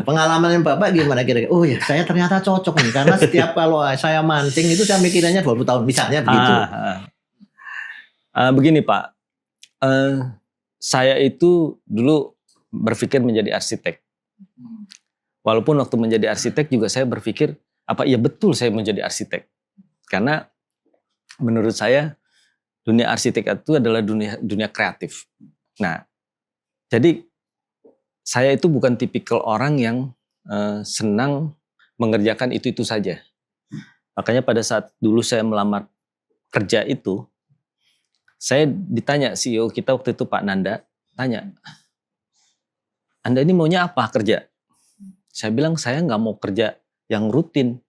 pengalaman Bapak gimana kira-kira? Oh ya, saya ternyata cocok nih, karena setiap kalau saya mancing itu saya mikirannya 20 tahun, misalnya begitu. Begini Pak, saya itu dulu berpikir menjadi arsitek. Walaupun waktu menjadi arsitek juga saya berpikir, apa iya betul saya menjadi arsitek? Karena menurut saya dunia arsitek itu adalah dunia kreatif. Nah, jadi saya itu bukan tipikal orang yang senang mengerjakan itu saja. Makanya pada saat dulu saya melamar kerja itu, saya ditanya CEO kita waktu itu Pak Nanda, tanya, Anda ini maunya apa kerja? Saya bilang saya nggak mau kerja yang rutin.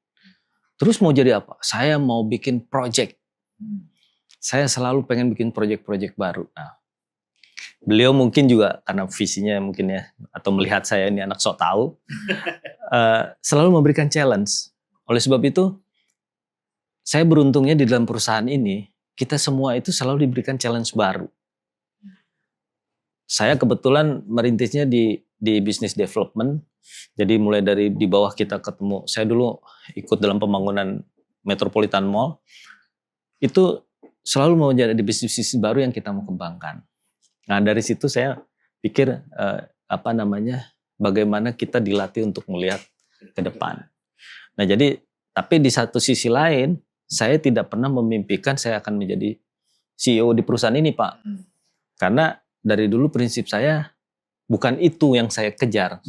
Terus mau jadi apa? Saya mau bikin project. Saya selalu pengen bikin project-project baru. Nah, beliau mungkin juga karena visinya mungkin ya, atau melihat saya ini anak sok tahu, selalu memberikan challenge. Oleh sebab itu, saya beruntungnya di dalam perusahaan ini, kita semua itu selalu diberikan challenge baru. Saya kebetulan merintisnya di business development, jadi mulai dari di bawah kita ketemu, saya dulu ikut dalam pembangunan Metropolitan Mall, itu selalu mau jadi bisnis baru yang kita mau kembangkan. Nah dari situ saya pikir bagaimana kita dilatih untuk melihat ke depan. Nah jadi tapi di satu sisi lain saya tidak pernah memimpikan saya akan menjadi CEO di perusahaan ini Pak. Karena dari dulu prinsip saya bukan itu yang saya kejar.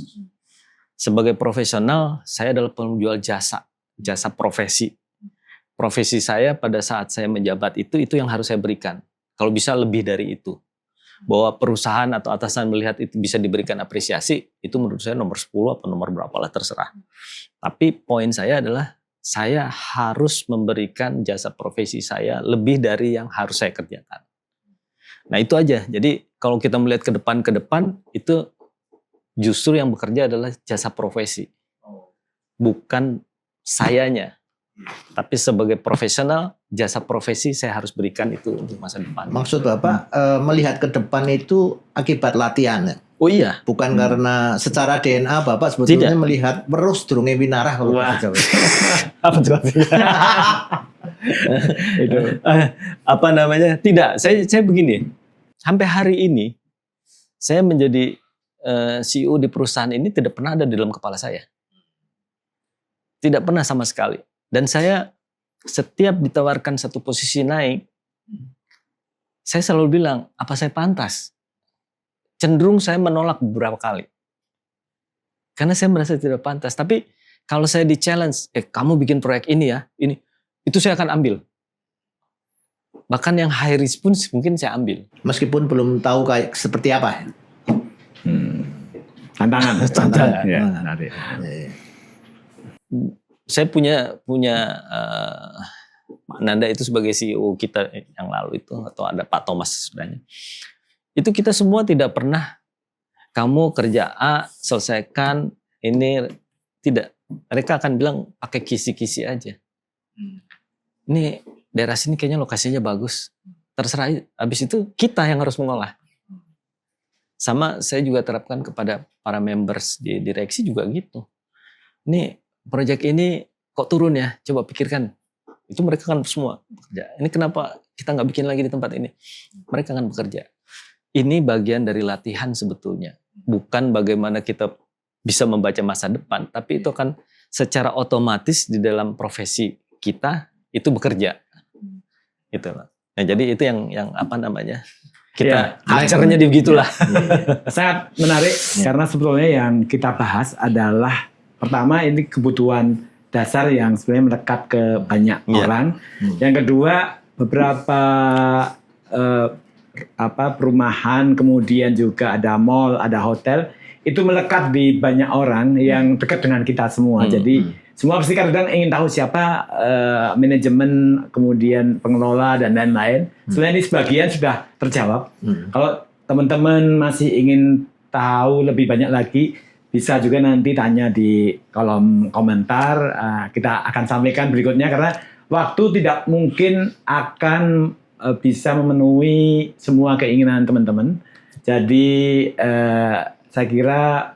Sebagai profesional saya adalah penjual jasa profesi. Profesi saya pada saat saya menjabat itu yang harus saya berikan. Kalau bisa lebih dari itu. Bahwa perusahaan atau atasan melihat itu bisa diberikan apresiasi, itu menurut saya nomor 10 atau nomor berapa lah terserah. Tapi poin saya adalah saya harus memberikan jasa profesi saya lebih dari yang harus saya kerjakan. Nah itu aja. Jadi kalau kita melihat ke depan itu justru yang bekerja adalah jasa profesi. Bukan sayanya. Tapi sebagai profesional, jasa profesi saya harus berikan itu untuk masa depan. Maksud Bapak melihat ke depan itu akibat latihan ya? Oh iya. Bukan karena secara DNA Bapak sebetulnya tidak melihat terus durunge winarah kalau bahasa Jawa. Apa tuh? Itu apa namanya? Tidak, saya begini. Sampai hari ini saya menjadi CEO di perusahaan ini tidak pernah ada di dalam kepala saya. Tidak pernah sama sekali. Dan saya setiap ditawarkan satu posisi naik, saya selalu bilang, apa saya pantas? Cenderung saya menolak beberapa kali. Karena saya merasa tidak pantas. Tapi kalau saya di-challenge, kamu bikin proyek ini ya, itu saya akan ambil. Bahkan yang high risk pun mungkin saya ambil. Meskipun belum tahu kayak seperti apa. Tantangan. Ya. Saya punya Pak Nanda itu sebagai CEO kita yang lalu itu, atau ada Pak Thomas sebenarnya. Itu kita semua tidak pernah kamu kerja A selesaikan ini, tidak. Mereka akan bilang pakai kisi-kisi aja. Ini daerah sini kayaknya lokasinya bagus. Terserah, habis itu kita yang harus mengolah. Sama saya juga terapkan kepada para members di direksi juga gitu. Ini proyek ini kok turun ya? Coba pikirkan. Itu mereka kan semua bekerja. Ini kenapa kita nggak bikin lagi di tempat ini? Mereka akan bekerja. Ini bagian dari latihan sebetulnya. Bukan bagaimana kita bisa membaca masa depan, tapi itu akan secara otomatis di dalam profesi kita itu bekerja. Gitu. Nah jadi itu yang apa namanya? Kita caranya begitulah. Sangat menarik karena sebetulnya yang kita bahas adalah pertama ini kebutuhan dasar yang sebenarnya melekat ke banyak orang. Yang kedua beberapa perumahan, kemudian juga ada mall, ada hotel, itu melekat di banyak orang yang dekat dengan kita semua. Jadi semua pasti kadang ingin tahu siapa manajemen, kemudian pengelola dan lain-lain. Sebenarnya ini sebagian sudah terjawab. Kalau teman-teman masih ingin tahu lebih banyak lagi, bisa juga nanti tanya di kolom komentar. Kita akan sampaikan berikutnya karena waktu tidak mungkin akan bisa memenuhi semua keinginan teman-teman. Jadi saya kira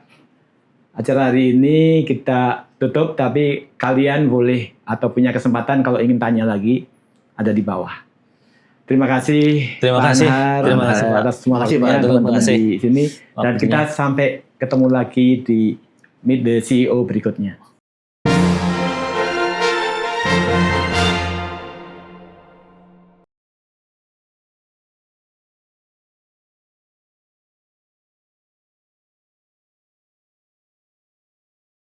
acara hari ini kita tutup, tapi kalian boleh atau punya kesempatan kalau ingin tanya lagi ada di bawah. Terima kasih. Terima kasih. Terima kasih atas semua waktunya teman-teman di sini. Dan kita sampai ketemu lagi di Meet the CEO berikutnya.